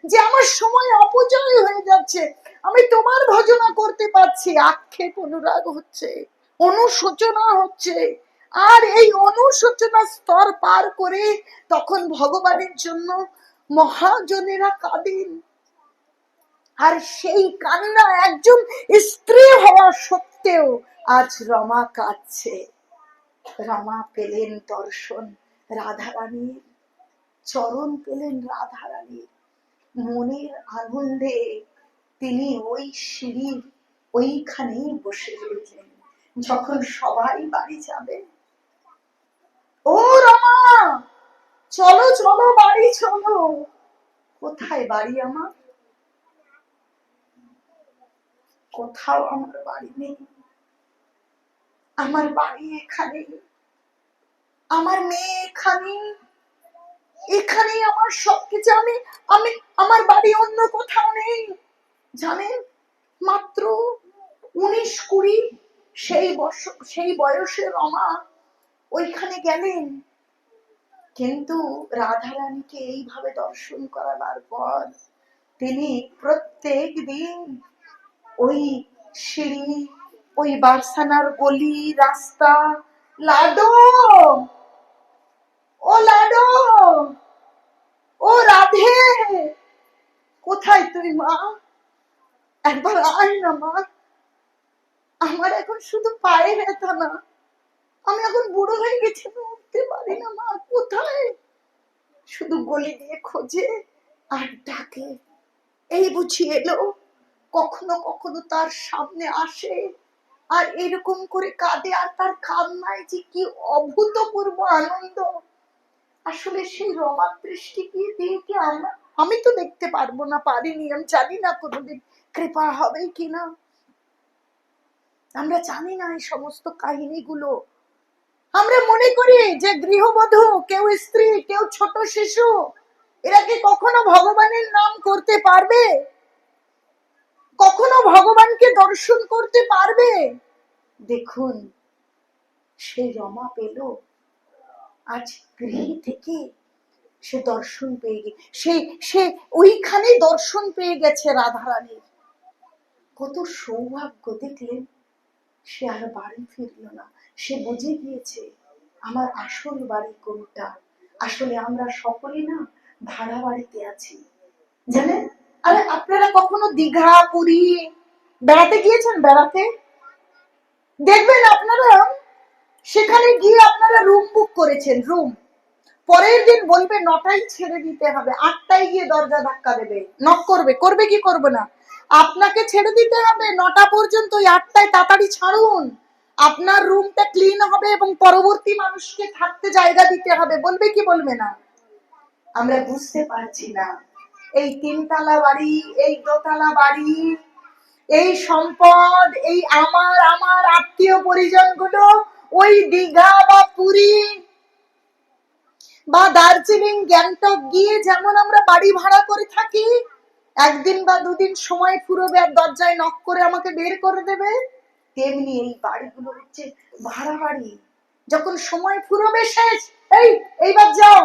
যে আমার সময় অপচয় হয়ে যাচ্ছে, আমি তোমার ভজনা করতে পারছি। আক্ষেপ অনুরাগ হচ্ছে, অনুশোচনা হচ্ছে, আর এই অনুশোচনা স্তর পার করে তখন ভগবানের জন্য মহাজনেরা কাঁদেন। আর সেই কান্না একজন স্ত্রী হওয়া সত্ত্বেও আজ রমা কাঁদছে। রমা পেলেন দর্শন রাধারানীর, চরণ পেলেন রাধারানীর, মনের আনন্দে তিনি ওই সিঁড়ির ওইখানেই বসে রইলেন। যখন সবাই বাড়ি যাবে, ও রমা, চলো চলো বাড়ি চলো। কোথায় বাড়ি আমার? কোথাও আমার বাড়ি নেই। আমার বাড়ি এখানে, আমার মেয়ে এখানে, এখানেই আমার সবকিছু। আমি আমি আমার বাড়ি অন্য কোথাও নেই। জানেন, মাত্র 19-20 সেই বয়সে রমা ওইখানে গেলেন, কিন্তু রাধারানীকে এইভাবে দর্শন করাবার পর তিনি প্রত্যেক দিন ওই সিঁড়ি, ওই বারসানার গলি রাস্তা, লাডো, ও লাডো, ও রাধে, কোথায় তুই মা? একবার আয় না মা, আমার এখন শুধু পায়ে ব্যথা না, আমি এখন বুড়ো হয়ে গেছি, উঠতে পারি না মা, কোথায়? শুধু গলি দিয়ে খোঁজে আর ডাকে, এই বুঝি এলো। কখনো কখনো তার সামনে আসে আর এরকম করে কাঁদে, আর তার কান্নায় যে কি অভূতপূর্ব আনন্দ। আসলে সেই রমার দৃষ্টি দিয়ে কি আমি তো দেখতে পারবো না, পারিনি, আমি জানি না কোনোদিন কৃপা হবে কিনা, আমরা জানি না এই সমস্ত কাহিনীগুলো। আমরা মনে করি যে গৃহবধূ, কেউ স্ত্রী, কেউ ছোট শিশু, এরা কি কখনো ভগবানের নাম করতে পারবে? কখনো ভগবানকে দর্শন করতে পারবে? দেখুন, সেই রমা পেল আজ গৃহে থেকে, সে দর্শন পেয়ে গেছে, সে ওইখানে দর্শন পেয়ে গেছে রাধারানীর। কত সৌভাগ্য! দেখলেন, সে আর বাড়ি ফিরল না, সে বুঝে গিয়েছে আমার আসল বাড়ি কোনটা। আসলে আমরা সকলে না ভাড়া বাড়িতে আছি, জানেন। আরে আপনারা কখনো দীঘা, পুরী বেড়াতে গিয়েছেন? বেড়াতে দেখবেন আপনারা সেখানে গিয়ে আপনারা রুম বুক করেছেন, রুম পরের দিন বলবে 9টায় ছেড়ে দিতে হবে, 8টায় গিয়ে দরজা ধাক্কা দেবে, নক করবে, করবে কি করবে না? আপনাকে ছেড়ে দিতে হবে 9টা পর্যন্ত, 8টায় তাড়াতাড়ি ছাড়ুন, আপনার রুমটা ক্লিন হবে এবং পরবর্তী মানুষকে থাকতে জায়গা দিতে হবে, বলবে কি বলবে না? আমরা বুঝতে পারছি না এই 3তলা বাড়ি, এই 2তলা বাড়ি, এই সম্পদ, এই আমার আমার আত্মীয় পরিজন গুলো ওই দীঘা বা পুরী বা দার্জিলিং, গ্যাংটক গিয়ে যেমন আমরা বাড়ি ভাড়া করে থাকি, একদিন বা দুদিন সময় ফুরবে আর দরজায় নক করে আমাকে বের করে দেবে, তেমনি এই বাড়িগুলো হচ্ছে ভাড়া বাড়ি। যখন সময় ফুরবে শেষ, এই এইবার যাও,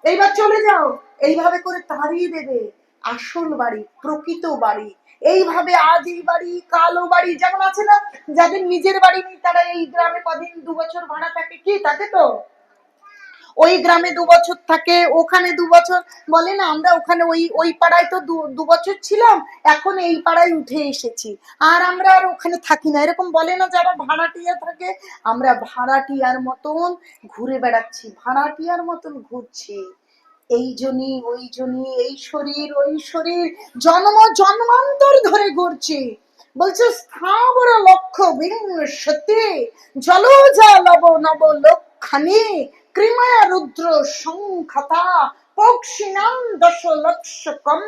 এইবার চলে যাও, এইভাবে করে তাড়িয়ে দেবে। আসল বাড়ি, প্রকৃত বাড়ি এইভাবে আজ এই বাড়ি কাল ও বাড়ি, যেমন আছে না যাদের নিজের বাড়ি নেই তারা এই গ্রামে কদিন 2 বছর ভাড়া থাকে, কি থাকে তো ওই গ্রামে 2 বছর থাকে, ওখানে 2 বছর, বলে না আমরা ওখানে ওই ওই পাড়ায় তো 2 বছর ছিলাম, এখন এই পাড়ায় উঠে এসেছি, আর আমরা আর ওখানে থাকি না, এরকম বলে না যারা ভাড়াটিয়া থাকে। আমরা ভাড়াটিয়ার মতন ঘুরে বেড়াচ্ছি, ভাড়াটিয়ার মতন ঘুরছি, এই জনই ওই জনই, এই শরীর ওই শরীর, জন্ম জন্মান্তর ধরে ঘুরছি। বলছে স্থাবর লক্ষ্য বিংশতি জলজা লব নব লক্ষানি ক্রিময়া রুদ্র সংখ্যাতা পক্ষিণাম 10 লক্ষকম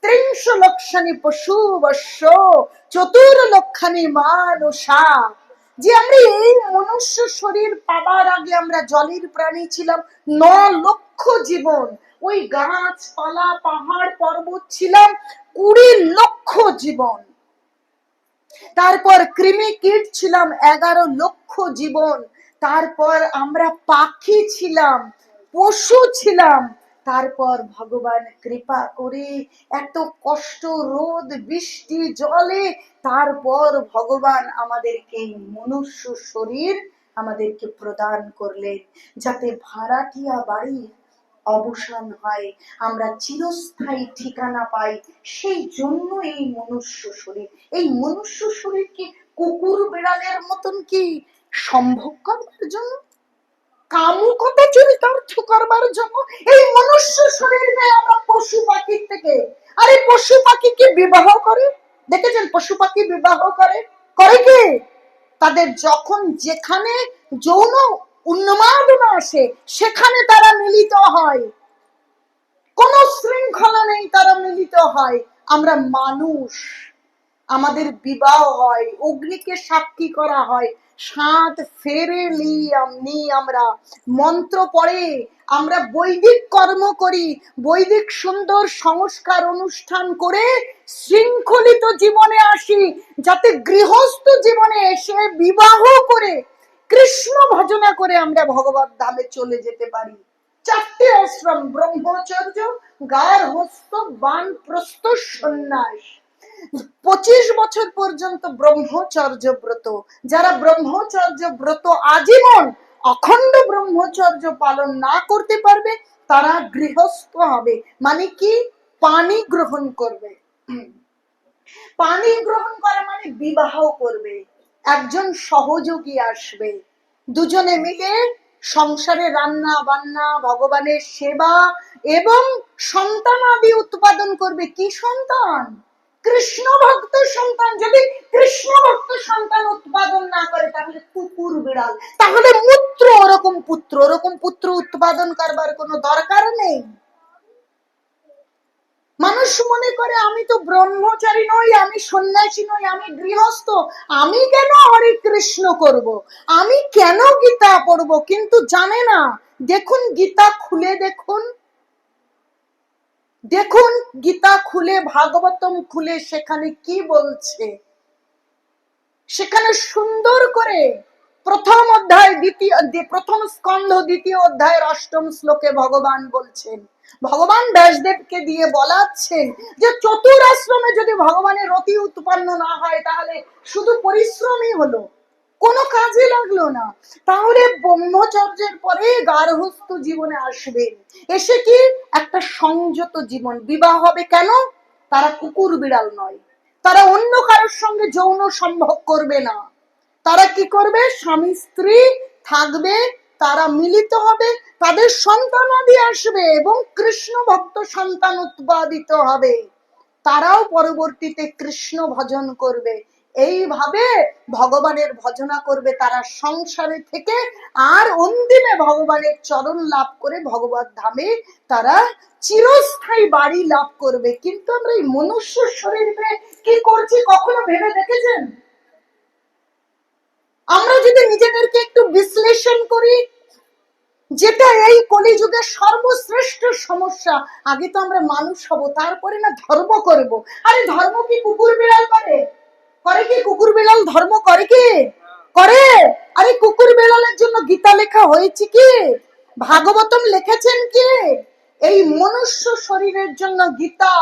30 লক্ষানি পশু বর্ষ 4 লক্ষানি মানুষা। যে আমরা এই মনুষ্য শরীর পাবার আগে আমরা জলের প্রাণী ছিলাম 9 লক্ষ জীবন, ওই গাছপালা পাহাড় পর্বত ছিলাম 20 লক্ষ জীবন, তারপর কৃমি কীট ছিলাম 11 লক্ষ জীবন, তারপর আমরা পাখি ছিলাম, পশু ছিলাম, তারপর ভগবান কৃপা করে এত কষ্ট রোদ বৃষ্টি জলে তারপর ভগবান আমাদেরকে মনুষ্য শরীর আমাদেরকে প্রদান করলেন, যাতে ভাড়াটিয়া বাড়ি অবসান হয়, আমরা চিরস্থায়ী ঠিকানা পাই। সেই জন্য এই মনুষ্য শরীর, এই মনুষ্য শরীর কি কুকুর বিড়ালের মতন কি সম্ভোগ করবার জন্য, কামুকতা চরিতার্থ করবার জন্য এই মনুষ্য শরীর নেই আমরা পশু পাখির থেকে। আরে পশু পাখি কি বিবাহ করে? দেখেছেন পশু পাখি বিবাহ করে? করে কি? তাদের যখন যেখানে যৌন উন্মাদনা আসে সেখানে তারা মিলিত হয়, কোন শৃঙ্খলা নেই, তারা মিলিত হয়। আমরা মানুষ, আমাদের বিবাহ হয়, অগ্নিকে সাক্ষী করা হয়, 7 ফেরে নি আমরা, মন্ত্র পড়ে, আমরা বৈদিক কর্ম করি, বৈদিক সুন্দর সংস্কার অনুষ্ঠান করে শৃঙ্খলিত জীবনে আসি, যাতে গৃহস্থ জীবনে এসে বিবাহ করে কৃষ্ণ ভজনা করে আমরা ভগবত ধামে চলে যেতে পারি। 4টে আশ্রম, ব্রহ্মচর্য, গার্হস্থ্য, বানপ্রস্থ, সন্ন্যাস। 25 বছর পর্যন্ত ব্রহ্মচর্য ব্রত, যারা ব্রহ্মচর্য ব্রত আজীবন অখণ্ড ব্রহ্মচর্য পালন না করতে পারবে তারা গৃহস্থ হবে, মানে কি পানি গ্রহণ করবে। পানি গ্রহণ করা মানে বিবাহ করবে, একজন সহযোগী আসবে, দুজনে মিলে সংসারে রান্না বান্না, ভগবানের সেবা এবং সন্তান আদি উৎপাদন করবে। কি সন্তান? কৃষ্ণ ভক্ত সন্তান। যদি কৃষ্ণ ভক্ত সন্তান উৎপাদন না করে তাহলে কুকুর বিড়াল, তাহলে মূত্র ওরকম পুত্র, ওরকম পুত্র উৎপাদন করবার কোনো দরকার নেই। মানুষ মনে করে আমি তো ব্রহ্মচারী নই, আমি সন্ন্যাসী নই, আমি গৃহস্থ, আমি কেন হরে কৃষ্ণ করব, আমি কেন গীতা পড়ব, কিন্তু জানে না। দেখুন গীতা খুলে দেখুন, দেখুন গীতা খুলে, ভাগবতম খুলে, সেখানে কি বলছে। সেখানে সুন্দর করে প্রথম অধ্যায় প্রথম স্কন্ধ 2য় অধ্যায়ের 8ম শ্লোকে ভগবান বলছেন, ভগবান ব্যাসদেবকে দিয়ে বলাচ্ছেন যে চতুর আশ্রমে যদি ভগবানের রতি উৎপন্ন না হয় তাহলে শুধু পরিশ্রমই হলো, কোনো কাজে লাগলো না। তাহলে ব্রহ্মচর্যের পরে গার্হস্থ্য জীবনে আসবেন, এসে কি একটা সংযত জীবন, বিবাহ হবে। কেন? তারা কুকুর বিড়াল নয়, তারা অন্য কারোর সঙ্গে যৌন সম্ভোগ করবে না, তারা কি করবে, স্বামী স্ত্রী থাকবে, তারা মিলিত হবে, তাদের সন্তান আদি আসবে এবং কৃষ্ণ ভক্ত সন্তান উৎপাদিত হবে, তারাও পরবর্তীতে কৃষ্ণ ভজন করবে। এইভাবে ভগবানের ভজনা করবে তারা সংসারে থেকে, আর অন্তিমে ভগবানের চরণ লাভ করে ভগবত ধামে তারা চিরস্থায়ী বাড়ি লাভ করবে। কিন্তু আমরা এই মনুষ্য শরীরে কি করছি কখনো ভেবে দেখেছেন? আমরা যদি নিজেদেরকে একটু বিশ্লেষণ করি, যেটা এই কলিযুগের সর্বশ্রেষ্ঠ সমস্যা, আগে তো আমরা মানুষ হব, তারপরে না ধর্ম করব। আরে ধর্ম কি কুকুর বিড়াল করে? করে কি কুকুর বিড়াল ধর্ম করে? কি করে। আরে কুকুর বেড়ালের জন্য গীতা লেখা হয়েছে কি? ভাগবতম লিখেছেন কি? এই মনুষ্য শরীরের জন্য গীতা,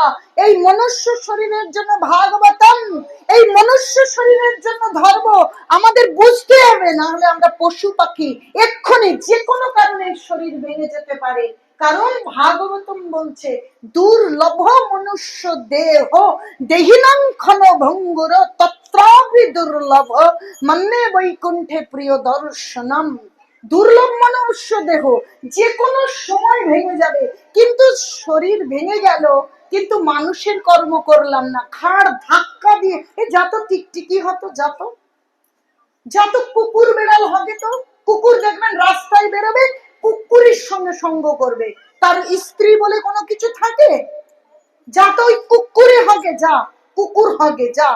এই মনুষ্য শরীরের জন্য ভাগবতম, এই মনুষ্য শরীরের জন্য ধর্ম আমাদের বুঝতে হবে, না হলে আমরা পশু পাখি, এক্ষুনি যে কোনো কারণে শরীর ভেঙে যেতে পারে। কারণ ভাগবতম বলছে দুর্লভ মনুষ্য দেহ দেহিনাং ক্ষণ ভঙ্গুর তত্রাপি দুর্লভ মন্যে বৈকুণ্ঠে প্রিয় দর্শনম। দুর্লভ মনুষ্য দেহ যে কোনো সময় ভেঙে যাবে, কিন্তু শরীর ভেঙে গেল কিন্তু মানুষের কর্ম করলাম না, ঘাড় ধাক্কা দিয়ে যত টিকটিকি হতো, যত কুকুর বেড়াল হবে, তো কুকুর দেখবেন রাস্তায় বেরোবে, কুকুরের সঙ্গে সঙ্গ করবে, তার স্ত্রী বলে কোনো কিছু থাকে? যা তো ওই কুকুরে হগে যা, কুকুর হগে যা।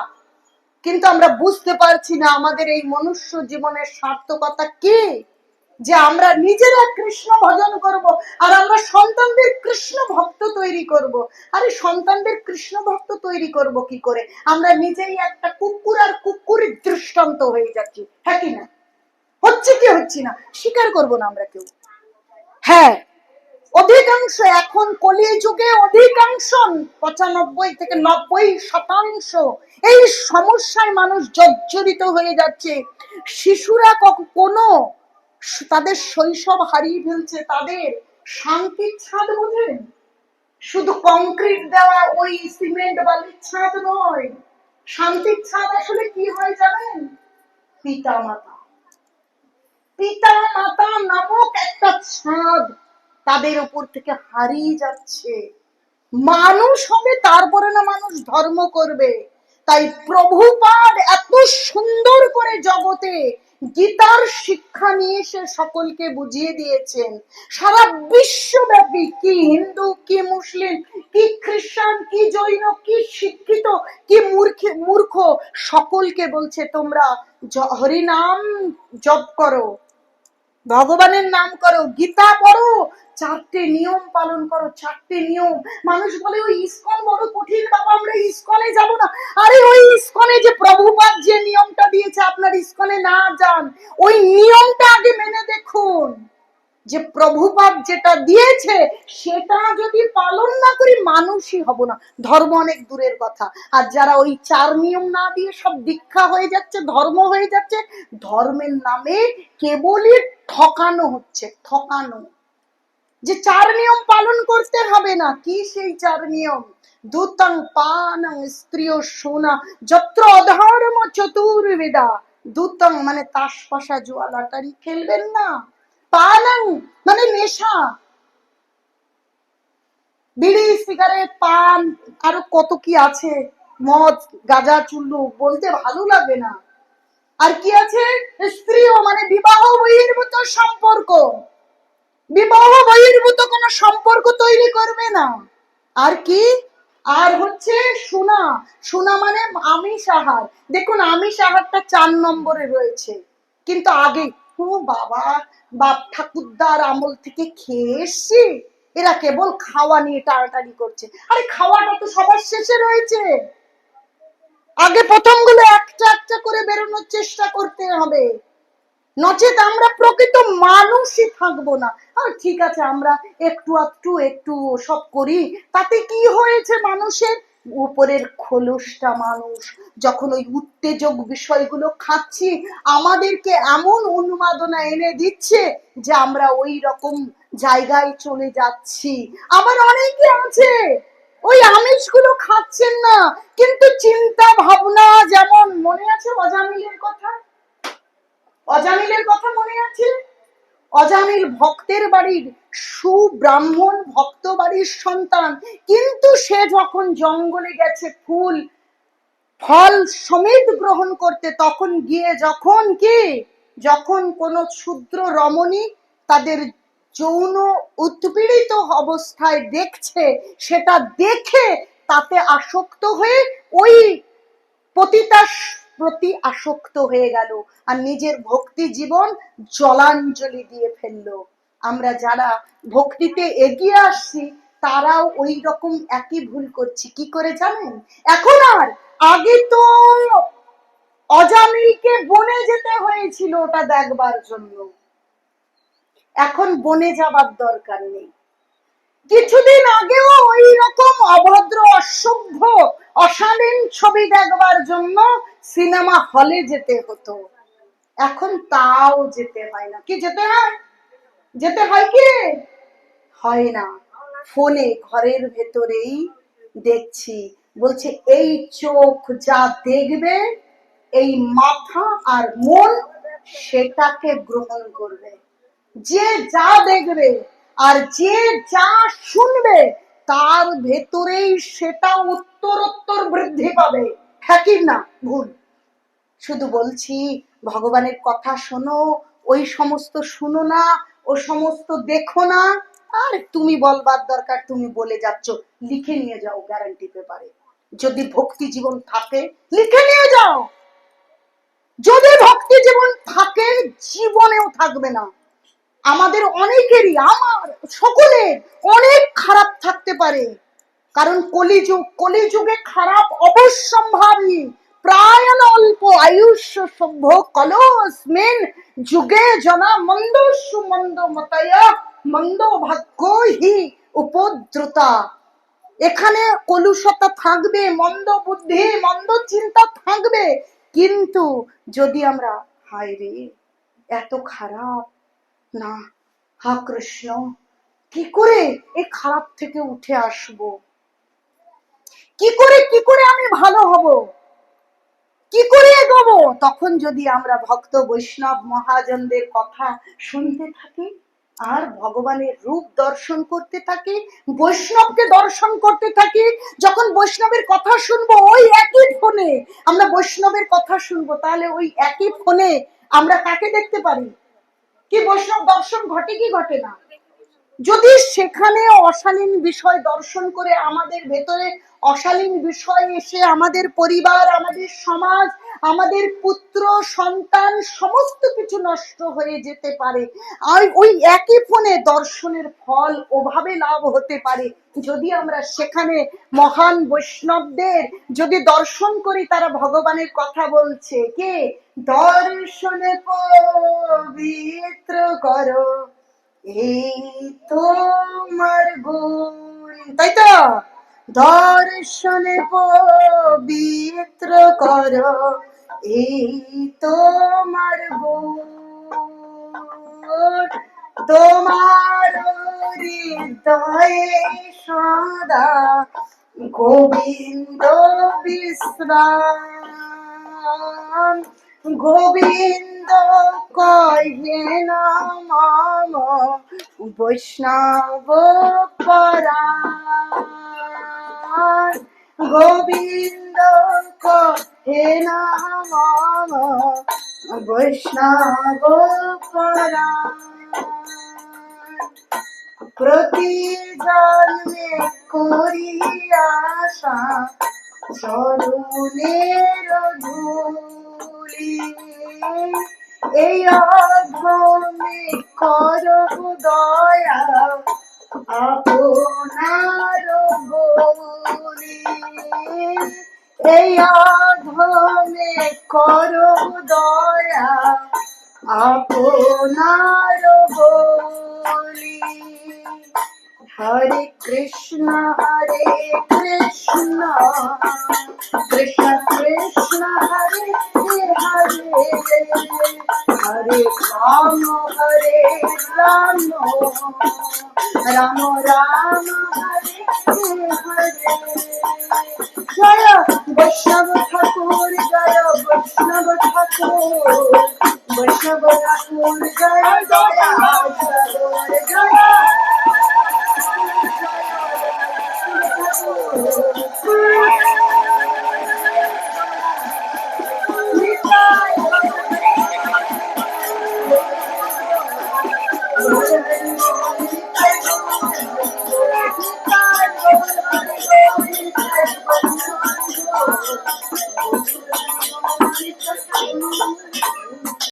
কিন্তু আমরা বুঝতে পারছি না আমাদের এই মনুষ্য জীবনের সার্থকতা কি, যে আমরা নিজেরা কৃষ্ণ ভজন করব আর আমরা সন্তানদের কৃষ্ণ ভক্ত তৈরি করব। আরে সন্তানদের কৃষ্ণ ভক্ত তৈরি করব কি করে? আমরা নিজেই একটা কুকুর আর কুকুরের দৃষ্টান্ত হয়ে যাচ্ছি, হ্যাঁ কি না? হচ্ছে কি হচ্ছে না স্বীকার করবো না আমরা কেউ। হ্যাঁ, অধিকাংশ এখন কলিযুগে অধিকাংশ 95 থেকে 90% এই সমস্যায় মানুষ জর্জরিত হয়ে যাচ্ছে। শিশুরা কোনো তাদের শৈশব হারিয়ে ফেলছে, তাদের শান্তির ছাদ বোঝেন, শুধু কংক্রিট দেওয়া ওই সিমেন্ট বালির ছাদ নয়। শান্তির ছাদ আসলে কি হয় জানেন? পিতা মাতা, পিতা মাতা নামক একটা ছাদ তাদের উপর থেকে হারিয়ে যাচ্ছে। মানুষ হবে তারপরে না মানুষ ধর্ম করবে। তাই প্রভুপাদ এত সুন্দর করে জগতে গীতার শিক্ষা নিয়ে সে সকলকে বুঝিয়ে দিয়েছেন। সারা বিশ্বব্যাপী, কি হিন্দু, কি মুসলিম, কি খ্রিস্টান, কি জৈন, কি শিক্ষিত, কি মূর্খ, সকলকে বলছে তোমরা হরিনাম জপ করো, ভগবানের নাম করো, গীতা পড়ো, 4টে নিয়ম পালন করো। 4টে নিয়ম। মানুষ বলে ওই ইসকন বড় কঠিন, বাবা আমরা ইসকনে যাব না। আরে ওই ইসকনে যে প্রভুপাদ যে নিয়মটা দিয়েছে, আপনার ইসকনে না যান, ওই নিয়মটা আগে মেনে দেখুন। যে প্রভুপাদ যেটা দিয়েছে সেটা যদি পালন না করি মানুষই হব না, ধর্ম অনেক দূরের কথা। আর যারা ওই 4 নিয়ম না দিয়ে সব দীক্ষা হয়ে যাচ্ছে, ধর্ম হয়ে যাচ্ছে, ধর্মের নামে কেবলই ঠকানো হচ্ছে, ঠকানো। যে 4 নিয়ম পালন করতে হবে না, কি সেই 4 নিয়ম? দুতং পানং স্ত্রিয় সোনা যত্র অধর্ম চতুর্বেদা। দুতং মানে তাস পাশা জুয়া লটারি খেলবেন না, পানং মানে নেশা, বিড়ি সিগারেট পান আরো কত কি আছে, মদ গাঁজা চুল্লু বলতে ভালো লাগে না। আর কি আছে? স্ত্রীও মানে বিবাহ বহির্ভূত সম্পর্ক, বিবাহ বহির্ভূত কোনো সম্পর্ক তৈরি করবে না। আর কি? আর হচ্ছে সোনা, সোনা মানে আমিষ আহার। দেখুন আমিষ আহারটা 4 নম্বরে রয়েছে, কিন্তু আগে ও বাবা বাপ ঠাকুরদার আমল থেকে খেয়ে এসছি, এরা কেবল খাওয়া নিয়ে টানাটানি করছে। আরে খাওয়াটা তো সবার শেষে রয়েছে, আগে প্রথম গুলো একটা একটা করে বেরোনোর চেষ্টা করতে হবে, নচেত আমরা প্রকৃত মানুষই থাকবো না। আর ঠিক আছে আমরা একটু সব করি, তাতে কি হয়েছে? মানুষের উপরের খোলসটা মানুষ যখন ওই উত্তেজক বিষয়গুলো খাচ্ছি, আমাদেরকে এমন উন্মাদনা এনে দিচ্ছে যে আমরা ওই রকম জায়গায় চলে যাচ্ছি। আবার অনেকে আছে ওই আমিষগুলো খাচ্ছেন না, কিন্তু চিন্তা ভাবনা, যেমন মনে আছে অজামিলের কথা? অজামিলের কথা মনে আছে? অজামিল ভক্তের বাড়ির সুব্রাহ্মণ ভক্ত বাড়ির সন্তান, কিন্তু সে যখন জঙ্গলে গেছে ফুল ফল সমেত গ্রহণ করতে, তখন গিয়ে যখন কোন শূদ্র রমণী তাদের যৌন উৎপীড়িত অবস্থায় দেখছে, সেটা দেখে তাতে আসক্ত হয়ে ওই পতিতার প্রতি আসক্ত হয়ে গেল আর নিজের ভক্তি জীবন জলাঞ্জলি দিয়ে ফেললো। আমরা যারা ভক্তিতে এগিয়ে আসছি তারাও ওই রকম একই ভুল করছি। কি করে জানেন? এখন আর আগে তো অজামিলকে বনে যেতে হয়েছিল ওটা দেখবার জন্য। এখন বনে যাবার দরকার নেই। কিছুদিন আগেও ওই রকম অভদ্র, অসভ্য, অশালীন ছবি দেখবার জন্য সিনেমা হলে যেতে হতো। এখন তাও যেতে হয় না। কি যেতে হয়? যেতে হয় কি? হয় না। ফোনে ঘরের ভেতরেই দেখছি। বলছে এই চোখ যা দেখবে, এই মাথা আর মন সেটাকে গ্রহণ করবে। যে যা দেখবে আর যে যা শুনবে তার ভেতরেই সেটা উত্তরোত্তর বৃদ্ধি পাবে। হ্যাঁ কি না? ভুল? শুধু বলছি ভগবানের কথা শোনো, ওই সমস্ত শুনো না, ও সমস্ত দেখো না। আর তুমি বলবার দরকার, তুমি বলে যাচ্ছ, লিখে নিয়ে যাও গ্যারান্টি পেপারে। যদি ভক্তি জীবন থাকে লিখে নিয়ে যাও। যদি ভক্তি জীবন থাকে, জীবনেও থাকবে না। আমাদের অনেকেরই, আমার সকলের অনেক খারাপ থাকতে পারে, কারণ কলিযুগে খারাপ অবশ্যম্ভাবী। প্রায় অল্প আয়ুষ্য সভ্য কলস্মিন যুগে জনা মন্দস্যু মন্দ মতয়া মন্দ ভাগ্য হি উপদ্রুতা। এখানে কলুষতা থাকবে, মন্দ বুদ্ধি, মন্দ চিন্তা থাকবে, কিন্তু যদি আমরা হায় রে এত খারাপ না, হা কৃষ্ণ কি করে এই খারাপ থেকে উঠে আসব, কি করে আমি ভালো হব, কি করে এগোবো, তখন যদি আমরা ভক্ত বৈষ্ণব মহাজনদের কথা শুনতে থাকি আর ভগবানের রূপ দর্শন করতে থাকি, বৈষ্ণবকে দর্শন করতে থাকি। যখন বৈষ্ণবের কথা শুনবো, ওই একই ফোনে আমরা বৈষ্ণবের কথা শুনবো, তাহলে ওই একই ফোনে আমরা কাকে দেখতে পারি? কি বৈষ্ণব দর্শন ঘটে কি ঘটে না? যদি সেখানে অশালীন বিষয় দর্শন করে আমাদের ভেতরে অশালীন বিষয় এসে আমাদের পরিবার, আমাদের সমাজ, আমাদের পুত্র সন্তান সমস্ত কিছু নষ্ট হয়ে যেতে পারে। আর ওই একই ফোনে দর্শনের ফল ওভাবে লাভ হতে পারে যদি আমরা সেখানে মহান বৈষ্ণবদের যদি দর্শন করি, তারা ভগবানের কথা বলছে, কে দর্শনে পবিত্র করো এই তোমার গুণ, তাই তো? দর্শনে পবিত্র করো এই তোমার গুণ, তোমার হৃদয়ে সদা গোবিন্দ বিশ্রাম। গোবিন্দ কহে নাম বৈষ্ণব পরাণ। গোবিন্দ কহে নাম বৈষ্ণব পরাণ। প্রতি জন্মে করি আশা চরণের ধূলি, এই অধমে করব দয়া আপনার বলি। এই অধমে করব দয়া আপনার বলি। হরে কৃষ্ণ কৃষ্ণ কৃষ্ণ হরে হরে, হরে রাম রাম রাম হরে হরে। জয় বৈষ্ণব ঠাকুর, জয় বৈষ্ণব ঠাকুর, বৈষ্ণব ঠাকুর জয় জয় জয়। Thank you.